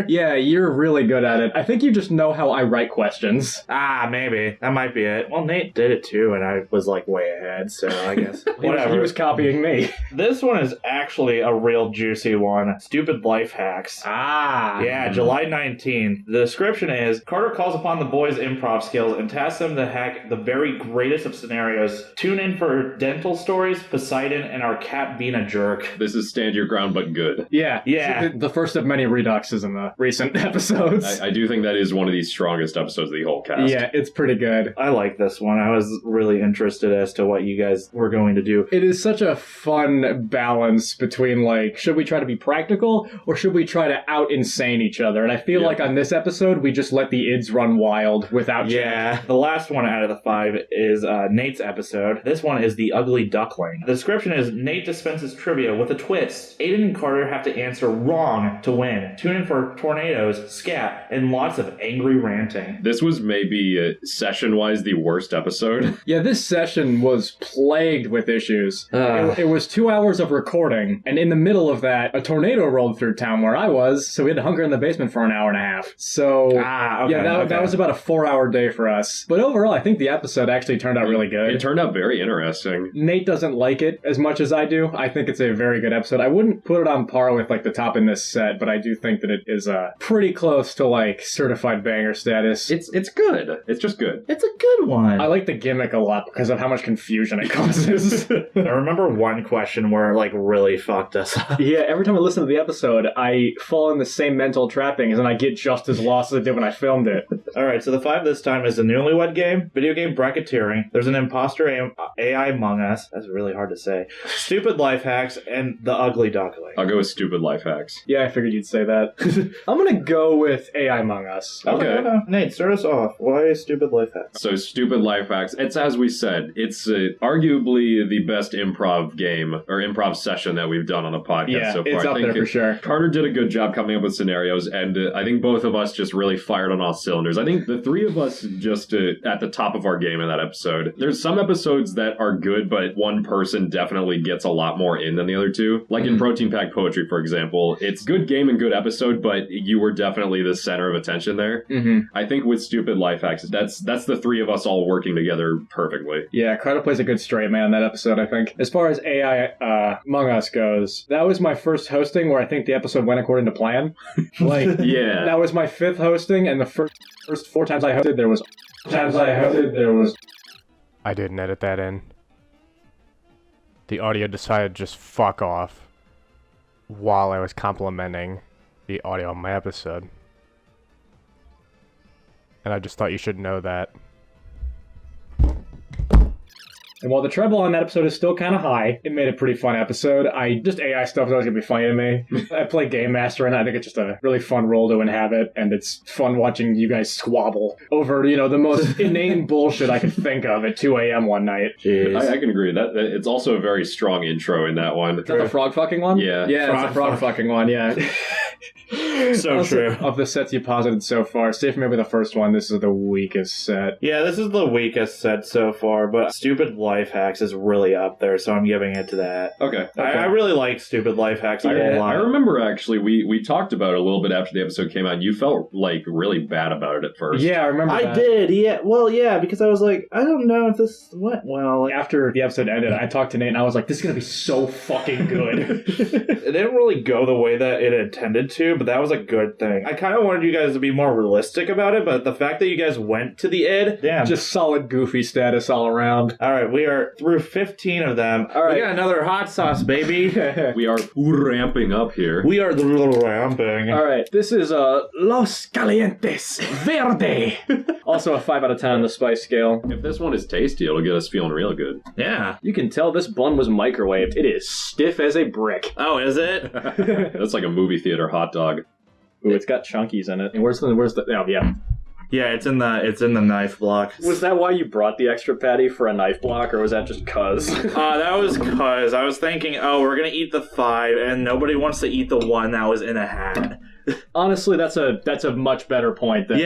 Yeah, you're really good at it. I think you just know how I write questions. Maybe. That might be it. Well, Nate did it too, and I was way ahead, so I guess. Whatever. He was copying me. This one is actually a real juicy one. Stupid life hacks. Yeah, July 19th. The description is, Carter calls upon the boys' improv skills and tasks them to hack the very greatest of scenarios. Tune in for dental stories, Poseidon, and our cat being a jerk. This is stand your ground but good. Yeah. Yeah. The first of many redux is in the recent episodes. I do think that is one of the strongest episodes of the whole cast. Yeah, it's pretty good. I like this one. I was really interested as to what you guys were going to do. It is such a fun balance between, like, should we try to be practical or should we try to out-insane each other? And I feel like on this episode, we just let the ids run wild without Yeah, the last one out of the 5 is Nate's episode. This one is The Ugly Duckling. The description is, Nate dispenses trivia with a twist. Aiden and Carter have to answer wrong to win. Tune in for tornadoes, scat, and lots of angry ranting. This was maybe session-wise the worst episode. Yeah, this session was plagued with issues. It was 2 hours of recording, and in the middle of that, a tornado rolled through town where I was, so we had to hunker in the basement for an hour and a half. So, that was about a 4-hour day for us. But overall, I think the episode actually turned out really good. It turned out very interesting. Nate doesn't like it as much as I do. I think it's a very good episode. I wouldn't put it on par with, like, the top in this set, but I do think that it is pretty close to, like, certified banger status. It's good. It's just good. It's a good one. I like the gimmick a lot because of how much confusion it causes. I remember one question where it, like, really fucked us up. Yeah, every time I listen to the episode, I fall in the same mental trappings and I get just as lost as I did when I filmed it. Alright, so the 5 this time is the Newlywed Game, video game bracketeering, there's an imposter AI Among Us, that's really hard to say, stupid life hacks, and The Ugly Duckling. I'll go with stupid life hacks. Yeah, I figured you'd say that. I'm gonna go with AI Among Us. Okay. Nate, start us off. Why stupid life hacks? So, stupid life hacks. It's, as we said, it's arguably the best improv game or improv session that we've done on the podcast so far. It's up there for sure. Carter did a good job coming up with scenarios, and I think both of us just really fired on all cylinders. I think the 3 of us just at the top of our game in that episode. There's some episodes that are good, but one person definitely gets a lot more in than the other 2. Like in Protein Pack Poetry, for example. It's good game and good episode, but you were definitely the center of attention there. I think with Stupid Life Hacks, that's the 3 of us all working together perfectly. Yeah, Carter plays a good straight man in that episode, I think. As far as AI Among Us goes, that was my first hosting where I think the episode went according to plan. Yeah. That was my 5th hosting, and the first 4 times I hosted, there was... I didn't edit that in. The audio decided to just fuck off while I was complimenting the audio on my episode. And I just thought you should know that. And while the treble on that episode is still kind of high, it made a pretty fun episode. Just AI stuff is always going to be funny to me. I play Game Master, and I think it's just a really fun role to inhabit, and it's fun watching you guys squabble over, the most inane bullshit I could think of at 2 a.m. one night. Jeez. I can agree. That it's also a very strong intro in that one. Is that the frog fucking one? Yeah. Yeah, it's the frog fucking one, yeah. So true. Of the sets you posited so far, say for maybe the first one, this is the weakest set. Yeah, this is the weakest set so far, but Stupid Life Hacks is really up there, so I'm giving it to that. Okay. I really like Stupid Life Hacks a lot. I remember actually we talked about it a little bit after the episode came out. You felt like really bad about it at first. Yeah, I remember that. I did, yeah. Well, yeah, because I was like, I don't know if this went well. After the episode ended, I talked to Nate and I was like, this is going to be so fucking good. It didn't really go the way that it intended to, but that was a good thing. I kind of wanted you guys to be more realistic about it, but the fact that you guys went to the id, damn. Just solid goofy status all around. All right, we are through 15 of them. All right. We got another hot sauce, baby. We are ramping up here. We are the little ramping. All right, this is Los Calientes Verde. Also a 5 out of 10 on the spice scale. If this one is tasty, it'll get us feeling real good. Yeah. You can tell this bun was microwaved. It is stiff as a brick. Oh, is it? That's like a movie theater hot dog. Ooh, it's got chunkies in it. And where's the? Oh, yeah. Yeah, it's in the knife block. Was that why you brought the extra patty for a knife block, or was that just cuz? That was cuz I was thinking, oh, we're gonna eat the 5, and nobody wants to eat the 1 that was in a hat. Honestly, that's a much better point than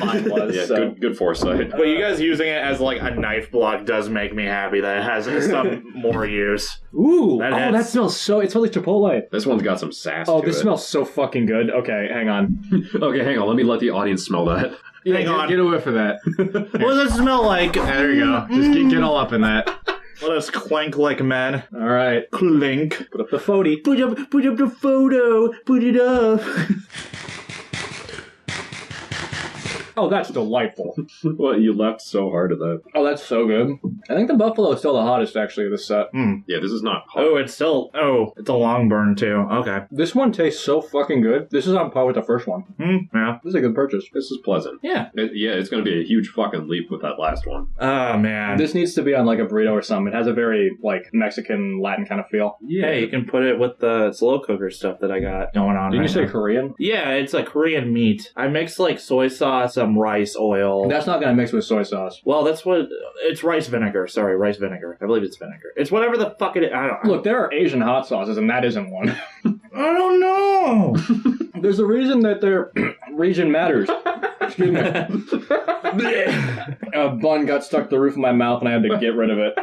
mine was. Yeah, so. good foresight. But you guys using it as like a knife block does make me happy that it has some more use. Ooh, that smells so... It smells like Chipotle. This one's got some sass Oh, to this it. smells so fucking good. Okay, hang on. Okay, hang on. Let me let the audience smell that. Yeah, Hang on. Get a whiff of that. What does it smell like? There you go. Just get all up in that. Let us clank like men. All right. Clink. Put up the phody. Put up the photo. Put it up. Oh, that's delightful. Well, you left so hard at that. Oh, that's so good. I think the buffalo is still the hottest, actually, of this set. Yeah, this is not hot. Oh, it's a long burn too. Okay. This one tastes so fucking good. This is on par with the first one. Yeah. This is a good purchase. This is pleasant. Yeah. It's going to be a huge fucking leap with that last one. Oh, man. This needs to be on like a burrito or something. It has a very like Mexican, Latin kind of feel. Yeah. Hey, you can put it with the slow cooker stuff that I got going on. Didn't right you say now. Korean? Yeah, it's a Korean meat. I mixed like soy sauce, some rice oil. That's not gonna mix with soy sauce. Well, that's what it's rice vinegar. Sorry, rice vinegar. I believe it's vinegar. It's whatever the fuck it is. I don't. Look, there are Asian hot sauces, and that isn't one. I don't know. There's a reason that their region matters. Excuse me. A bun got stuck to the roof of my mouth, and I had to get rid of it.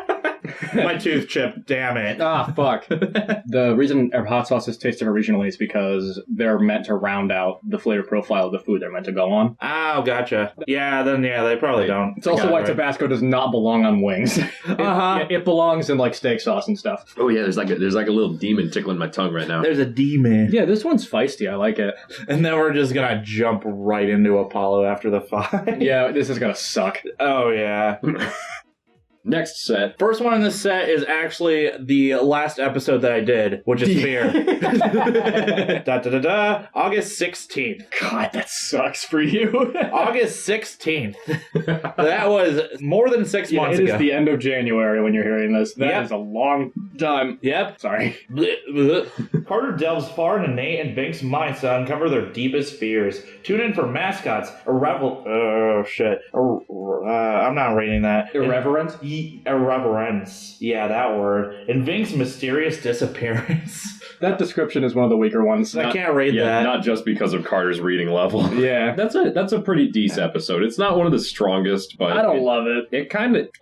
My tooth chipped. Damn it. Ah, fuck. The reason hot sauces taste different regionally is because they're meant to round out the flavor profile of the food they're meant to go on. Oh, gotcha. Yeah, they probably don't. It's also why Tabasco does not belong on wings. It belongs in like steak sauce and stuff. Oh yeah, there's like a little demon tickling my tongue right now. There's a demon. Yeah, this one's feisty. I like it. And then we're just gonna jump right into Apollo after the fight. Yeah, this is gonna suck. Oh, yeah. Next set. First one in this set is actually the last episode that I did, which is Fear. August 16th. God, that sucks for you. August 16th. That was more than 6 months It ago. is the end of January when you're hearing this. That is a long time. Yep. Sorry. Carter delves far into Nate and Bink's minds to uncover their deepest fears. Tune in for mascots, I'm not reading that. Irreverent? Irreverence. Yeah, that word. And Vink's mysterious disappearance. That description is one of the weaker ones. I can't read that. Not just because of Carter's reading level. Yeah. That's a pretty decent episode. It's not one of the strongest, but I don't love it.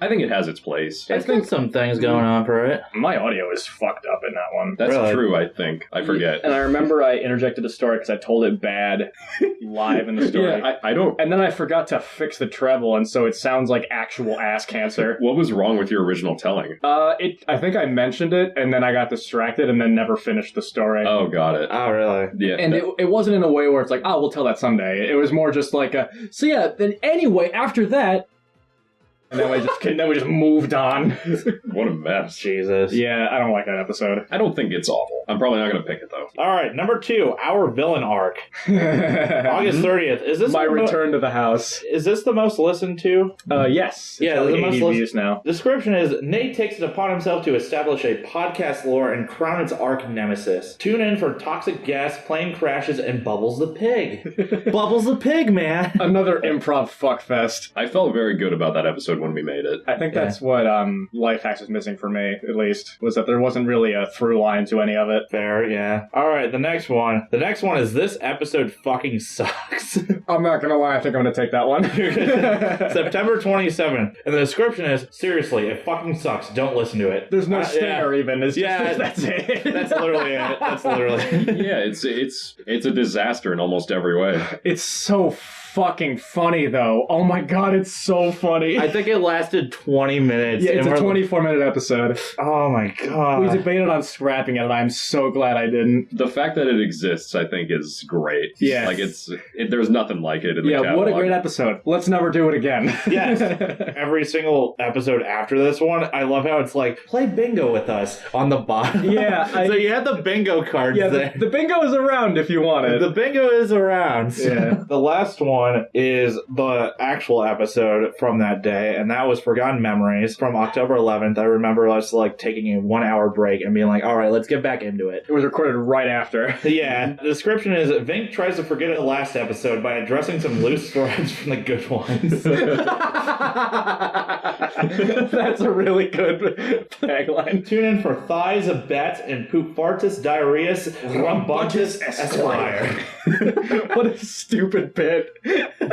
I think it has its place. I think some things going on for it. My audio is fucked up in that one. That's Really? true, I think. I forget. And I remember I interjected a story because I told it bad live in the story. Yeah, I don't... And then I forgot to fix the treble, and so it sounds like actual ass cancer. What was wrong with your original telling? I think I mentioned it, and then I got distracted, and then never finished the story. Oh, got it. Oh, really? Yeah. And it wasn't in a way where it's like, oh, we'll tell that someday. It was more just like so yeah, then anyway, after that... And then we just moved on. What a mess. Jesus. Yeah, I don't like that episode. I don't think it's awful. I'm probably not going to pick it, though. All right, number 2, our villain arc. August 30th. Is this My the return to the house. Is this the most listened to? Yes. It's Yeah, got the like most 80 views now. Description is, Nate takes it upon himself to establish a podcast lore and crown its arch nemesis. Tune in for toxic gas, plane crashes, and Bubbles the pig. Bubbles the pig, man. Another improv fuckfest. I felt very good about that episode when we made it. I think that's what Life Hacks was missing for me, at least, was that there wasn't really a through line to any of it. Fair, yeah. All right, the next one. The next one is this episode fucking sucks. I'm not gonna lie, I think I'm gonna take that one. September 27th. And the description is, seriously, it fucking sucks. Don't listen to it. There's no stinger even. It's just, that's it. That's literally it. That's literally Yeah, it's a disaster in almost every way. It's so fucking funny, though. Oh my god, it's so funny. I think it lasted 20 minutes. Yeah, it's and a we're- 24-minute episode. Oh my god. We debated on scrapping it, and I'm so glad I didn't. The fact that it exists, I think, is great. Yeah. Like, there's nothing like it in the Yeah, catalog. what a great episode. Let's never do it again. Yes. Every single episode after this one, I love how it's like, play bingo with us on the bottom. Yeah, so you had the bingo cards Yeah, there. the bingo is around if you want it. The bingo is around. Yeah. The last one is the actual episode from that day, and that was Forgotten Memories from October 11th. I remember us like taking a 1 hour break and being like, all right, let's get back into it. It was recorded right after. Yeah. The description is, Vink tries to forget the last episode by addressing some loose threads from the good ones. That's a really good tagline. Tune in for Thighs of Bet and Poop Fartus Diarrheus Rumbuntus Esquire. What a stupid bit.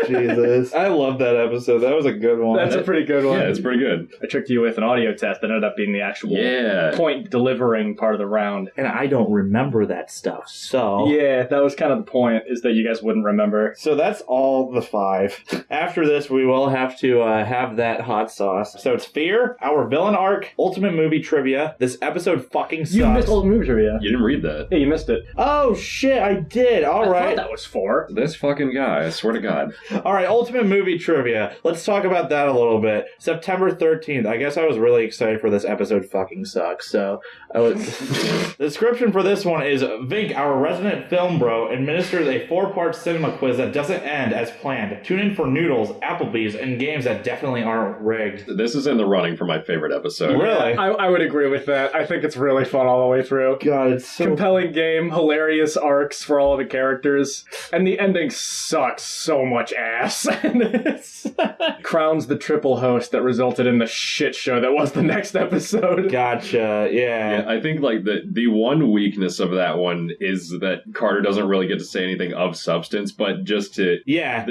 Jesus. I love that episode. That was a good one. That's a pretty good one. Yeah, it's pretty good. I tricked you with an audio test that ended up being the actual Yeah. point delivering part of the round. And I don't remember that stuff, so... Yeah, that was kind of the point, is that you guys wouldn't remember. So that's all the 5. After this, we will have to to have that hot sauce. So it's Fear, our villain arc, Ultimate Movie Trivia. This episode fucking sucks. You missed Ultimate Movie Trivia. You didn't read that. Yeah, you missed it. Oh shit, I did. All I right. thought that was 4. This fucking guy, I swear to God. All right, Ultimate Movie Trivia. Let's talk about that a little bit. September 13th. I guess I was really excited for this episode fucking sucks. So the description for this one is Vink, our resident film bro, administers a 4-part cinema quiz that doesn't end as planned. Tune in for noodles, Applebee's, and games that definitely aren't rigged. This is in the running for my favorite episode. Really? I would agree with that. I think it's really fun all the way through. God, it's so... Compelling game, hilarious arcs for all of the characters, and the ending sucks so much ass. And it's crowns the triple host that resulted in the shit show that was the next episode. Gotcha, yeah. I think like the one weakness of that one is that Carter doesn't really get to say anything of substance, but just to Yeah.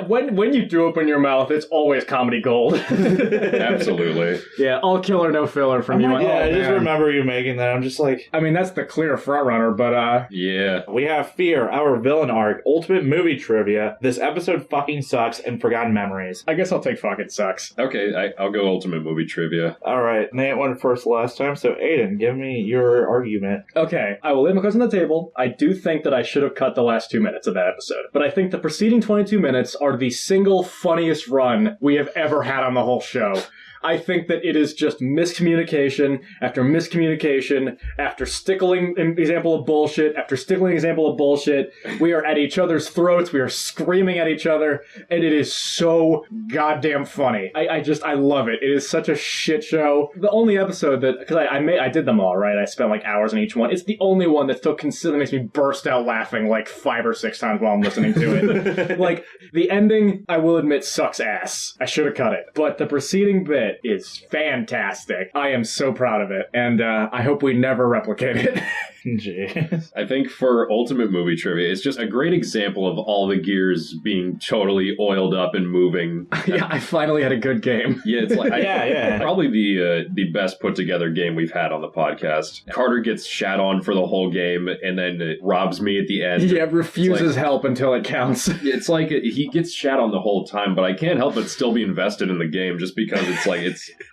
When you do open your mouth, it's always comedy gold. Absolutely. Yeah, all killer, no filler from you. I just man. remember you making that. I'm just like... I mean, that's the clear frontrunner, but Yeah. We have Fear, our villain arc, Ultimate Movie Trivia, This Episode Fucking Sucks, and Forgotten Memories. I guess I'll take fucking sucks. Okay, I'll go Ultimate Movie Trivia. Alright, Nate went first last time, so Aiden, give me your argument. Okay, I will lay my cards on the table. I do think that I should have cut the last 2 minutes of that episode, but I think the preceding 22 minutes are the single funniest run we have ever had on the whole show. I think that it is just miscommunication after miscommunication after stickling an example of bullshit after stickling example of bullshit. We are at each other's throats. We are screaming at each other, and it is so goddamn funny. I love it. It is such a shit show. The only episode that, because I did them all, right? I spent like hours on each one. It's the only one that still consistently makes me burst out laughing like 5 or 6 times while I'm listening to it. Like, the ending, I will admit, sucks ass. I should have cut it. But the preceding bit is fantastic. I am so proud of it, and I hope we never replicate it. Jeez. I think for Ultimate Movie Trivia, it's just a great example of all the gears being totally oiled up and moving. Yeah, I finally had a good game. Yeah, it's like Yeah. probably the best put together game we've had on the podcast. Carter gets shat on for the whole game and then robs me at the end. Yeah, refuses It's like- help until it counts. It's like he gets shat on the whole time, but I can't help but still be invested in the game just because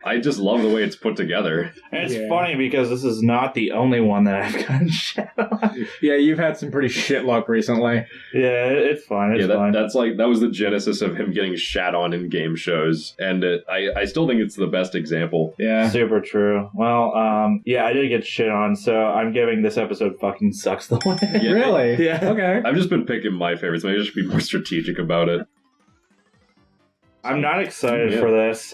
I just love the way it's put together. And it's Yeah. funny because this is not the only one that I've gotten shit on. Yeah, you've had some pretty shit luck recently. Yeah, it's fun. It's fun. That was the genesis of him getting shat on in game shows, and I still think it's the best example. Yeah. Super true. Well, yeah, I did get shit on, so I'm giving this episode fucking sucks the win. Yeah. Really? Yeah. Okay. I've just been picking my favorites. Maybe I should be more strategic about it. I'm not excited Yeah. for this.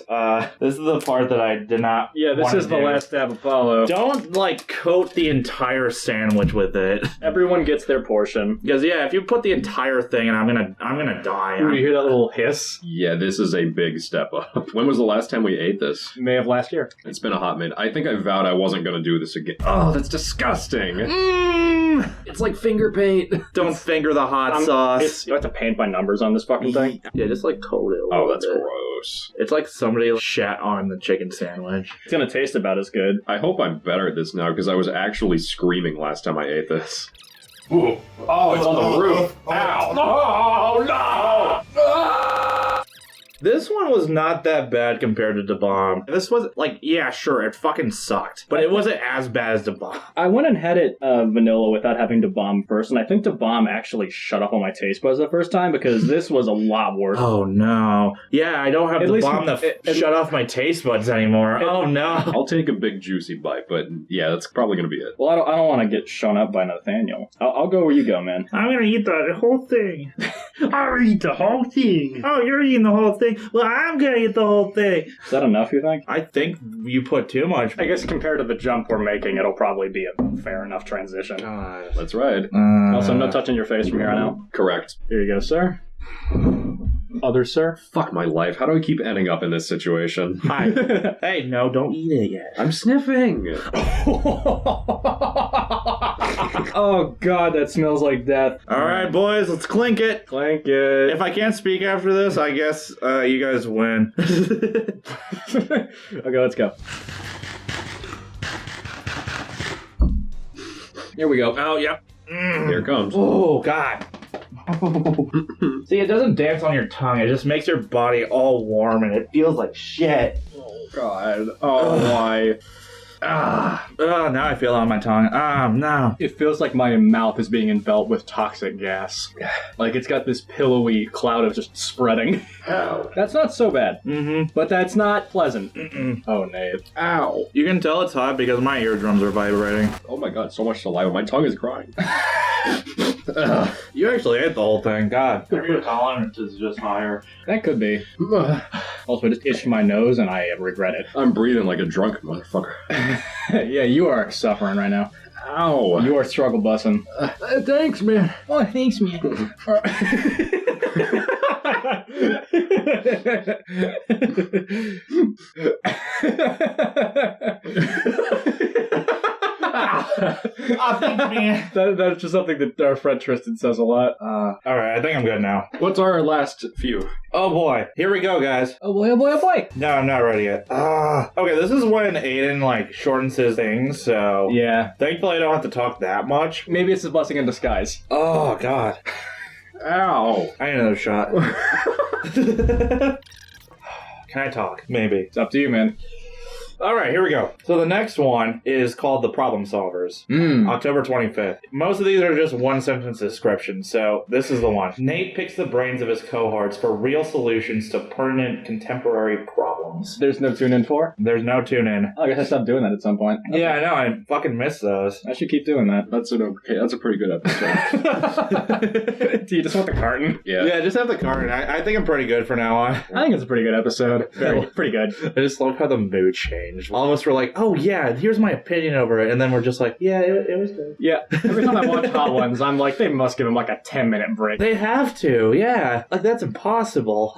This is the part that I did not. Yeah, this wanna is the do. last stab Apollo. Don't coat the entire sandwich with it, Everyone gets their portion. because if you put the entire thing, and I'm gonna die. Ooh, you hear that little hiss? Yeah, this is a big step up. When was the last time we ate this? May of last year. It's been a hot minute. I think I vowed I wasn't going to do this again. Oh, that's disgusting. It's like finger paint. Don't finger the hot sauce. You have to paint by numbers on this fucking thing. Yeah, just coat it. Oh, that's gross. It's like somebody shat on the chicken sandwich. It's gonna taste about as good. I hope I'm better at this now because I was actually screaming last time I ate this. Ooh. Oh, it's on the roof. Ow. Oh, no. This one was not that bad compared to Da Bomb. This was sure, it fucking sucked, but it wasn't as bad as Da Bomb. I went and had it vanilla without having to bomb first, and I think the bomb actually shut off all my taste buds the first time because this was a lot worse. Oh no. Yeah, I don't have At the least bomb that shut off my taste buds anymore. Oh no. I'll take a big juicy bite, but yeah, that's probably going to be it. Well, I don't want to get shown up by Nathaniel. I'll go where you go, man. I'm gonna eat the whole thing. I'll eat the whole thing. Oh, you're eating the whole thing. Well, I'm gonna eat the whole thing. Is that enough, you think? I think you put too much. I guess compared to the jump we're making, it'll probably be a fair enough transition. God. That's right. Also, no touching your face from here on out. Correct. Here you go, sir. Other sir. Fuck my life. How do I keep ending up in this situation? Hi. Hey, no, don't eat it yet. I'm sniffing. Oh god, that smells like death. All right, boys, let's clink it. Clank it. If I can't speak after this, I guess you guys win. Okay, let's go. Here we go. Oh, yep. Here it comes. Oh, God. See, it doesn't dance on your tongue. It just makes your body all warm and it feels like shit. Oh, God. Oh, why? Now I feel it on my tongue. No. It feels like my mouth is being enveloped with toxic gas. Like it's got this pillowy cloud of just spreading. Ow. That's not so bad. Mm-hmm. But that's not pleasant. Oh, Nate. Ow. You can tell it's hot because my eardrums are vibrating. Oh, my God. So much saliva. My tongue is crying. You actually ate the whole thing. God. Maybe your tolerance is just higher. That could be. Also, I just itched my nose and I regret it. I'm breathing like a drunk motherfucker. Yeah, you are suffering right now. Ow. You are struggle bussing. Thanks, man. Oh, thanks, man. That's just something that our friend Tristan says a lot. Alright, I think I'm good now. What's our last few? Oh boy. Here we go, guys. Oh boy, oh boy, oh boy. No, I'm not ready yet. Okay, this is when Aiden, shortens his things, so... Yeah. Thankfully, I don't have to talk that much. Maybe it's his blessing in disguise. Oh, God. Ow. I need another shot. Can I talk? Maybe. It's up to you, man. Alright, here we go. So the next one is called The Problem Solvers. October 25th. Most of these are just one-sentence descriptions, so this is the one. Nate picks the brains of his cohorts for real solutions to pertinent contemporary problems. There's no tune in for? There's no tune-in. Oh, I guess I stopped doing that at some point. Yeah, I know. I fucking miss those. I should keep doing that. That's a pretty good episode. Do you just want the carton? Yeah, just have the card. I think I'm pretty good for now on. I think it's a pretty good episode. Pretty good. I just love how the mood changed. All of us were like, oh yeah, here's my opinion over it. And then we're just like, yeah, it was good. Yeah. Every time I watch Hot Ones, I'm like, they must give him like a 10-minute break. They have to, yeah. Like, that's impossible.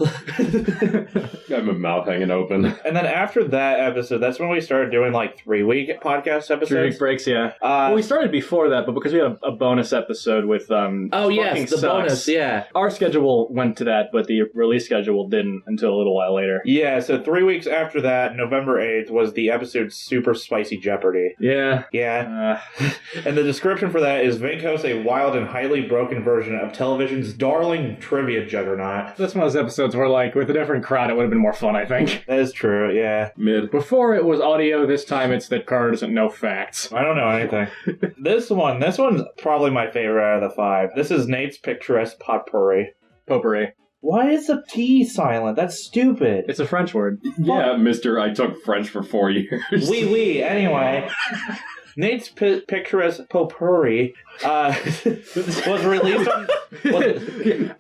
Got my mouth hanging open. And then after that episode, that's when we started doing 3-week podcast episodes. 3-week breaks, yeah. Well, we started before that, but because we had a bonus episode with oh yes, the bonus, yeah. Our schedule went to that, but the release schedule didn't until a little while later. Yeah, so 3 weeks after that, November 8th, was the episode Super Spicy Jeopardy. Yeah. Yeah. And the description for that is Vink hosts a wild and highly broken version of television's darling trivia juggernaut. That's one of those episodes where, with a different crowd, it would have been more fun, I think. That is true, yeah. Mid. Before it was audio, this time it's that Carter doesn't know facts. I don't know anything. This one's probably my favorite out of the 5. This is Nate's picturesque potpourri. Potpourri. Why is the T silent? That's stupid. It's a French word. Yeah, mister, I took French for 4 years. Oui, anyway. Nate's picturesque potpourri was released on...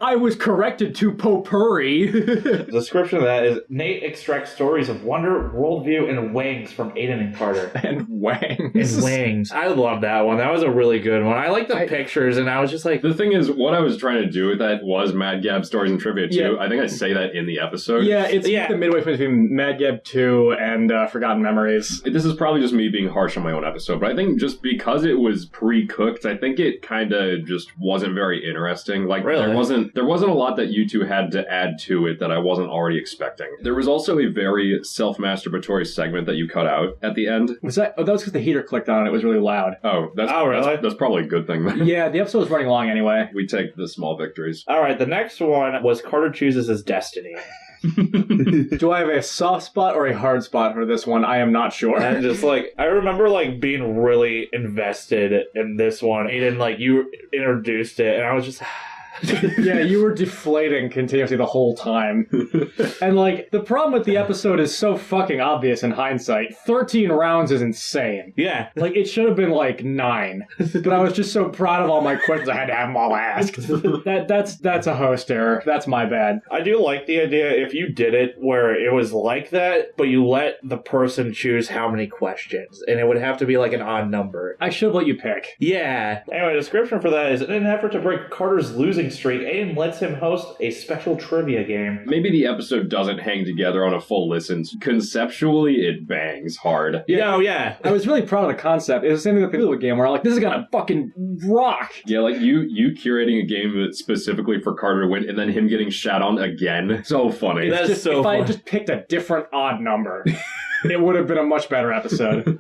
I was corrected to potpourri. The description of that is Nate extracts stories of wonder, worldview, and wings from Aiden and Carter. And wangs. And wings. I love that one. That was a really good one. I like the pictures, and I was just like... The thing is, what I was trying to do with that was Mad Gab Stories and Trivia 2. Yeah. I think I say that in the episode. Yeah, it's the midway between Mad Gab 2 and Forgotten Memories. This is probably just me being harsh on my own episode, but I think just because it was pre-cooked, I think it kind of just wasn't very interesting. Really? There wasn't a lot that you two had to add to it that I wasn't already expecting. There was also a very self-masturbatory segment that you cut out at the end. Was that? Oh, that was because the heater clicked on and it was really loud. Oh, that's probably a good thing then. Yeah, the episode was running long anyway. We take the small victories. All right, the next one was Carter chooses his destiny. Do I have a soft spot or a hard spot for this one? I am not sure. And just I remember being really invested in this one. Aiden, you introduced it, and I was just... Yeah, you were deflating continuously the whole time. And the problem with the episode is so fucking obvious in hindsight. 13 rounds is insane. Yeah. It should have been 9. But I was just so proud of all my questions I had to have them all asked. That's a host error. That's my bad. I do like the idea if you did it where it was like that, but you let the person choose how many questions, and it would have to be an odd number. I should let you pick. Yeah. Anyway, description for that is, in an effort to break Carter's losing streak, Aiden lets him host a special trivia game. Maybe the episode doesn't hang together on a full listen. Conceptually, it bangs hard. Yeah. I was really proud of the concept. It was the same thing with the video game where this is gonna fucking rock. Yeah, you curating a game that's specifically for Carter to win and then him getting shat on again. So funny. That's so if funny. I had just picked a different odd number. it would have been a much better episode.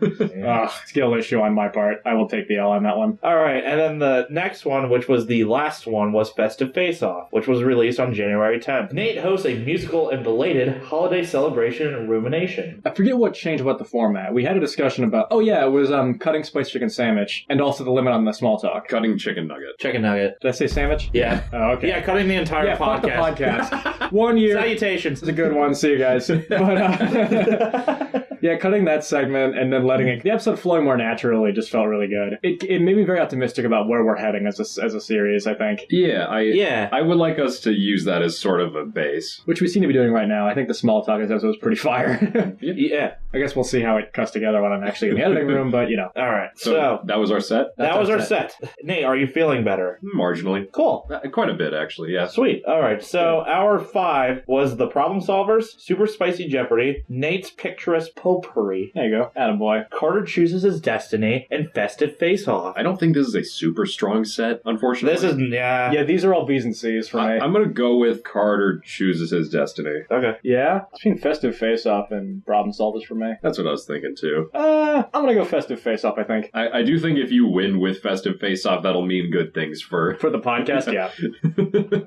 Skill issue on my part. I will take the L on that one. All right, and then the next one, which was the last one, was Festive Face-Off, which was released on January 10th. Nate hosts a musical and belated holiday celebration and rumination. I forget what changed about the format. We had a discussion about, it was cutting spiced chicken sandwich, and also the limit on the small talk. Cutting chicken nugget. Chicken nugget. Did I say sandwich? Yeah. Oh, okay. Yeah, cutting the entire Fuck the podcast. podcast. 1 year. Salutations. It's a good one. See you guys. But, yeah, cutting that segment and then letting the episode flowing more naturally just felt really good. It made me very optimistic about where we're heading as a series, I think. Yeah, I would like us to use that as sort of a base. Which we seem to be doing right now. I think the small talk episode was pretty fire. Yeah. I guess we'll see how it cuts together when I'm actually in the editing room, but All right. So that was our set? That was our set. Nate, are you feeling better? Marginally. Cool. Quite a bit, actually, yeah. Sweet. All right. So hour 5 was The Problem Solvers, Super Spicy Jeopardy, Nate's Picturesque Potpourri. there you go. Attaboy. Carter Chooses His Destiny, and Festive Face-Off. I don't think this is a super strong set, unfortunately. This is, Yeah, these are all B's and C's for me. I'm going to go with Carter Chooses His Destiny. Okay. Yeah? Between Festive Face-Off and Problem Solvers for me. That's what I was thinking, too. I'm gonna go Festive Face-Off, I think. I do think if you win with Festive Face-Off, that'll mean good things for For the podcast, yeah.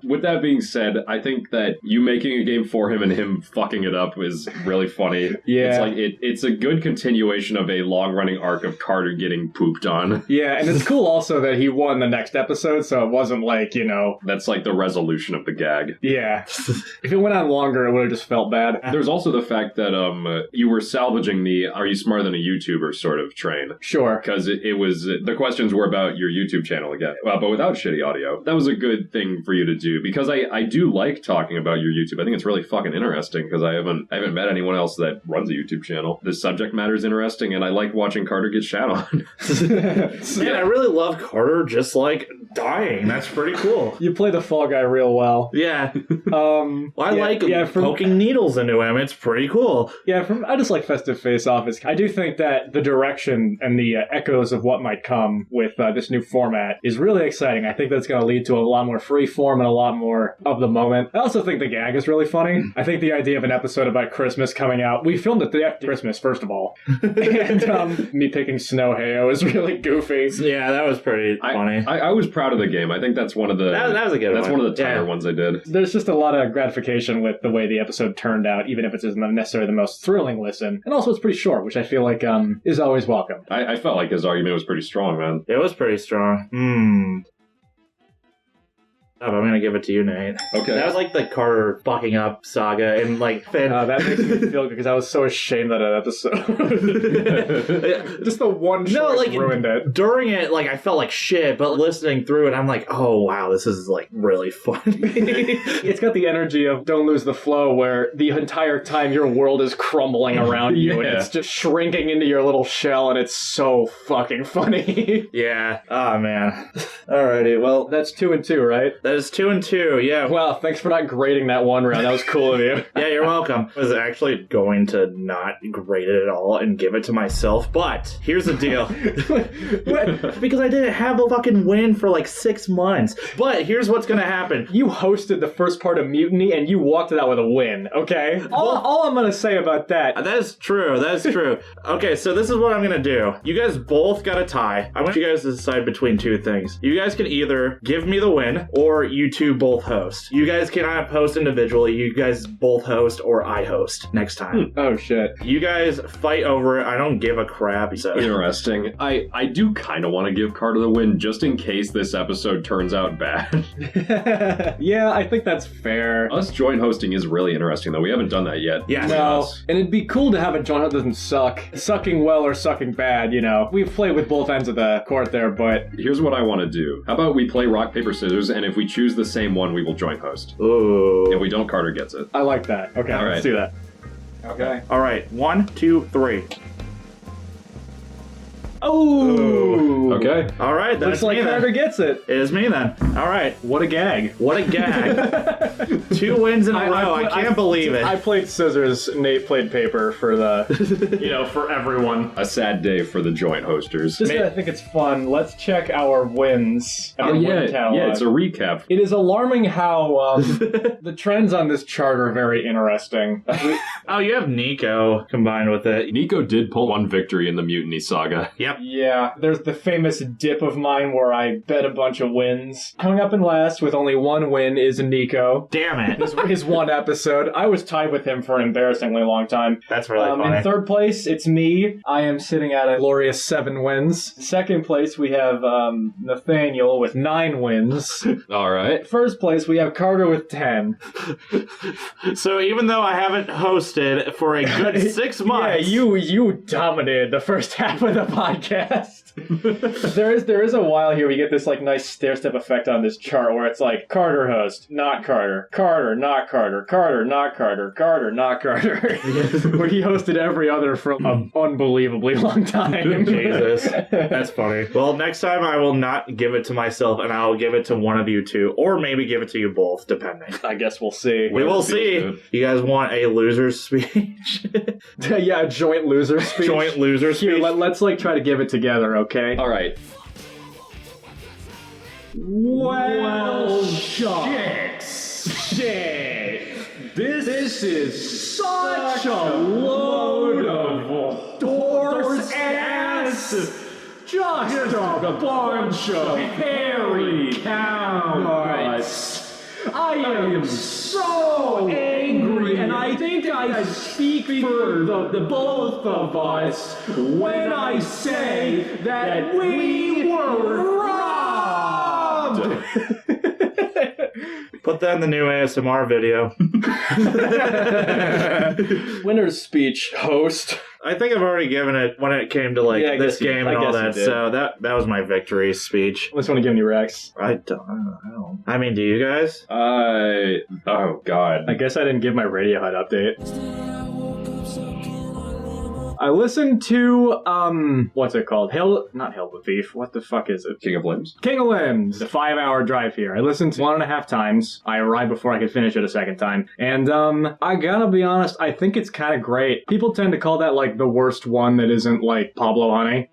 With that being said, I think that you making a game for him and him fucking it up is really funny. Yeah. It's like it's a good continuation of a long-running arc of Carter getting pooped on. Yeah, and it's cool also that he won the next episode, so it wasn't like, That's like the resolution of the gag. yeah. If it went on longer, it would have just felt bad. There's also the fact that you were salvaging the "Are you smarter than a YouTuber?" sort of train. Sure. Because it was the questions were about your YouTube channel again, but without shitty audio. That was a good thing for you to do because I do like talking about your YouTube. I think it's really fucking interesting because I haven't met anyone else that runs a YouTube channel. The subject matter is interesting, and I like watching Carter get shat on. Man, I really love Carter just like dying. That's pretty cool. You play the Fall Guy real well. Yeah. Well, I like poking needles into him. It's pretty cool. Yeah, I just like Festive Face-Off. I do think that the direction and the echoes of what might come with this new format is really exciting. I think that's going to lead to a lot more free form and a lot more of the moment. I also think the gag is really funny. I think the idea of an episode about Christmas coming out, we filmed it after Christmas, first of all. And me picking Snow Heyo is really goofy. Yeah, that was pretty funny. I was proud of the game. I think that's one of the that was a good that's one. one of the tighter ones I did. There's just a lot of gratification with the way the episode turned out, even if it isn't necessarily the most thrilling listen. And also it's pretty short, which I feel like is always welcome. I felt like his argument was pretty strong, man. It was pretty strong. I'm gonna give it to you, Nate. Okay. That was like the Carter fucking up saga, and like Finn. That makes me feel good because I was so ashamed of that episode. Just the one choice ruined it. During it, like I felt like shit, but listening through it, I'm like, oh wow, this is like really funny. It's got the energy of Don't Lose the Flow, where the entire time your world is crumbling around you, and it's just shrinking into your little shell, and it's so fucking funny. Yeah. Oh man. Alrighty. Well, That's 2 and 2, right? that is 2 and 2. Yeah. Well, thanks for not grading that one round. That was cool of you. Yeah, you're welcome. I was actually going to not grade it at all and give it to myself, but here's the deal. Because I didn't have a fucking win for like 6 months. But here's what's gonna happen. You hosted the first part of Mutiny, and you walked it out with a win, okay? All I'm gonna say about that... That is true. That is true. Okay, so this is what I'm gonna do. You guys both got a tie. I want you guys to decide between 2 things. You guys can either give me the win, or you two both host. You guys cannot host individually. You guys both host, or I host next time. Oh, shit. You guys fight over it. I don't give a crap. So. Interesting. I do kind of want to give Carter the win just in case this episode turns out bad. Yeah, I think that's fair. Us joint hosting is really interesting, though. We haven't done that yet. Yeah. No, and it'd be cool to have a joint that doesn't suck. Sucking well or sucking bad, We've played with both ends of the court there, but... Here's what I want to do. How about we play rock, paper, scissors, and if we choose the same one, we will joint host. Ooh. If we don't, Carter gets it. I like that. Okay, All right. let's do that. Okay. All right. 1, 2, 3. Oh! Okay. All right, that's Looks like me Carter then. gets it. It is me then. All right. What a gag. What a gag. 2 wins in a row. I can't believe it. I played scissors, Nate played paper for the, for everyone. A sad day for the joint hosters. Just I think it's fun. Let's check our wins. Oh, yeah. Yeah, it's a recap. It is alarming how the trends on this chart are very interesting. Oh, you have Nico combined with it. Nico did pull one victory in the Mutiny Saga. Yep. Yeah, there's the famous dip of mine where I bet a bunch of wins. Coming up in last with only 1 win is Nico. Damn it. His 1 episode. I was tied with him for an embarrassingly long time. That's really funny. In 3rd place, it's me. I am sitting at a glorious 7 wins. 2nd place, we have Nathaniel with 9 wins. All right. 1st place, we have Carter with 10. So even though I haven't hosted for a good 6 months... Yeah, you dominated the first half of the podcast. there is a while here we get this like nice stair-step effect on this chart where it's like Carter host, not Carter, Carter, not Carter, Carter, not Carter, Carter, not Carter. Where he hosted every other for an unbelievably long time. Jesus. That's funny. Well, next time I will not give it to myself and I will give it to one of you two, or maybe give it to you both, depending. I guess we'll see. We will see. You guys want a loser's speech? Yeah, a joint loser speech. Joint loser speech? Here, let's like try to give it together, okay? All right. Well, shit. This is such a load of doors ass. Just a bunch of hairy cows. I am so angry, and I think I speak for the both of us when I say that we were robbed! Put that in the new ASMR video. Winner's speech, host. I think I've already given it when it came to like this game and all that. So that was my victory speech. Unless you want to give any Rex. I don't. I mean, do you guys? Oh God. I guess I didn't give my Radiohead update. I listened to, what's it called? Not Hail the Thief. What the fuck is it? King of Limbs. King of Limbs. The 5-hour drive here. I listened to 1.5 times. I arrived before I could finish it a second time. And, I gotta be honest, I think it's kind of great. People tend to call that, like, the worst one that isn't, like, Pablo Honey.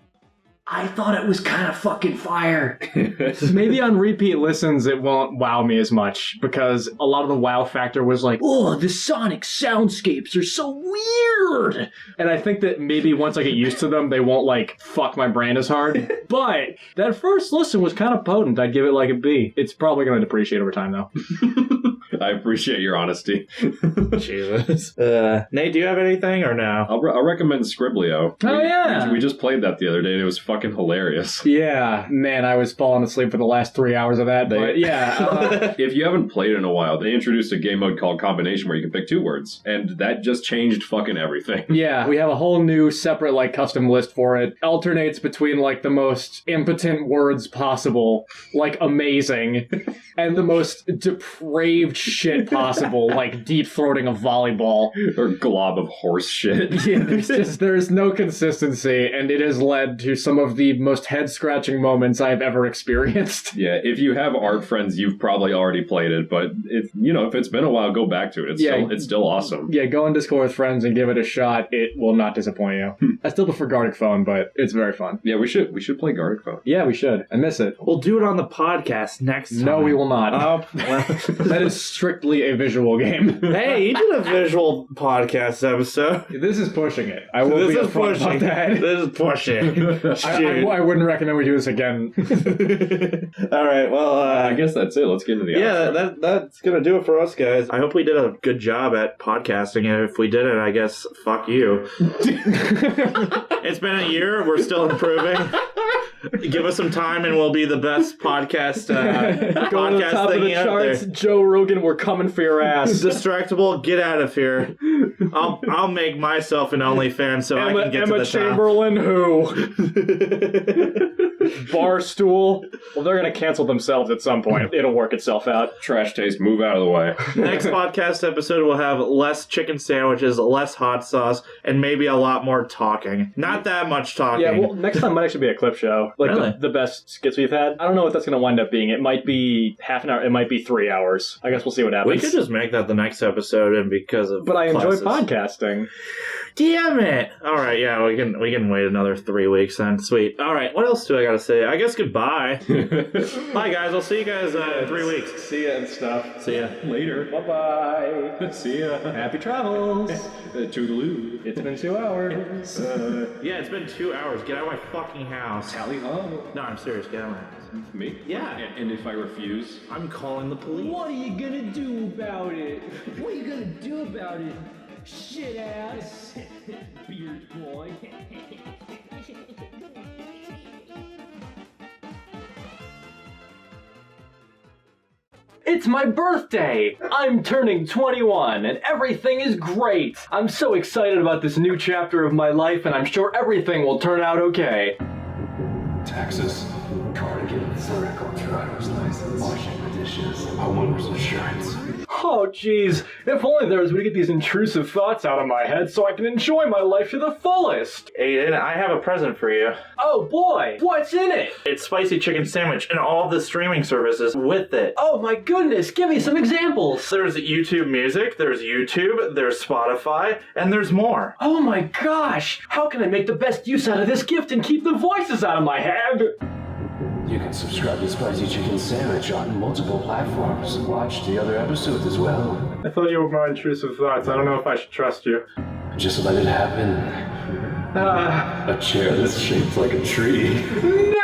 I thought it was kind of fucking fire. Maybe on repeat listens it won't wow me as much because a lot of the wow factor was like, oh, the sonic soundscapes are so weird. And I think that maybe once I get used to them, they won't like fuck my brain as hard. But that first listen was kind of potent. I'd give it like a B. It's probably going to depreciate over time though. I appreciate your honesty. Jesus. Nate, do you have anything or no? I'll recommend Scriblio. Oh, yeah. We just played that the other day and it was fucking hilarious. Yeah, man, I was falling asleep for the last 3 hours of that. But yeah. If you haven't played in a while, they introduced a game mode called Combination where you can pick 2 words. And that just changed fucking everything. Yeah, we have a whole new separate like custom list for it. Alternates between like the most impotent words possible, like amazing, and the most depraved shit possible, like deep-throating a volleyball. Or glob of horse shit. Yeah, there's no consistency, and it has led to some of the most head-scratching moments I've ever experienced. Yeah, if you have art friends, you've probably already played it, but if it's been a while, go back to it. It's still awesome. Yeah, go on Discord with friends and give it a shot. It will not disappoint you. I still prefer Gartic Phone, but it's very fun. Yeah, we should play Gartic Phone. Yeah, we should. I miss it. We'll do it on the podcast next time. No, we will not. Well. That is strictly a visual game. Hey, you did a visual podcast episode. This is pushing it. I will be upfront about that. This is pushing. I wouldn't recommend we do this again. All right, well, I guess that's it. Let's get into the outro. That's gonna do it for us, guys. I hope we did a good job at podcasting, and if we didn't, I guess fuck you. It's been a year. We're still improving. Give us some time, and we'll be the best podcast. Going to the top of the charts, Joe Rogan. We're coming for your ass. Distractable, get out of here. I'll make myself an OnlyFans so I can get Emma to the Chamberlain, top. who? Barstool. Well, they're gonna cancel themselves at some point. It'll work itself out. Trash taste, move out of the way. Next podcast episode will have less chicken sandwiches, less hot sauce, and maybe a lot more talking. Not that much talking. Yeah, well, next time might actually be a clip show. Like Really? the best skits we've had. I don't know what that's gonna wind up being. It might be half an hour. It might be 3 hours. I guess we'll see what happens. We could just make that the next episode, and because of But I enjoy classes. podcasting. Damn it! All right, yeah, we can wait another 3 weeks then. Sweet. All right, what else do I gotta say? I guess goodbye. Bye, guys. I'll see you guys in 3 weeks. See ya and stuff. See ya. Later. Bye-bye. See ya. Happy travels. Toodaloo. It's been 2 hours. Yeah, it's been 2 hours. Get out of my fucking house. Tally ho. No, I'm serious. Get out of my house. Me? Yeah. And if I refuse? I'm calling the police. What are you gonna do about it? What are you gonna do about it? Shit ass. Beard boy. It's my birthday! I'm turning 21 and everything is great! I'm so excited about this new chapter of my life and I'm sure everything will turn out okay. Taxes, cardigan, theoretical driver's license, washing the dishes, homeowner's insurance. Oh, jeez. If only there was a way to get these intrusive thoughts out of my head so I can enjoy my life to the fullest. Aiden, I have a present for you. Oh boy, what's in it? It's spicy chicken sandwich and all of the streaming services with it. Oh my goodness, give me some examples. There's YouTube Music, there's YouTube, there's Spotify, and there's more. Oh my gosh, how can I make the best use out of this gift and keep the voices out of my head? You can subscribe to Spicy Chicken Sandwich on multiple platforms and watch the other episodes as well. I thought you were my intrusive thoughts. I don't know if I should trust you. Just let it happen. A chair that's shaped like a tree. No!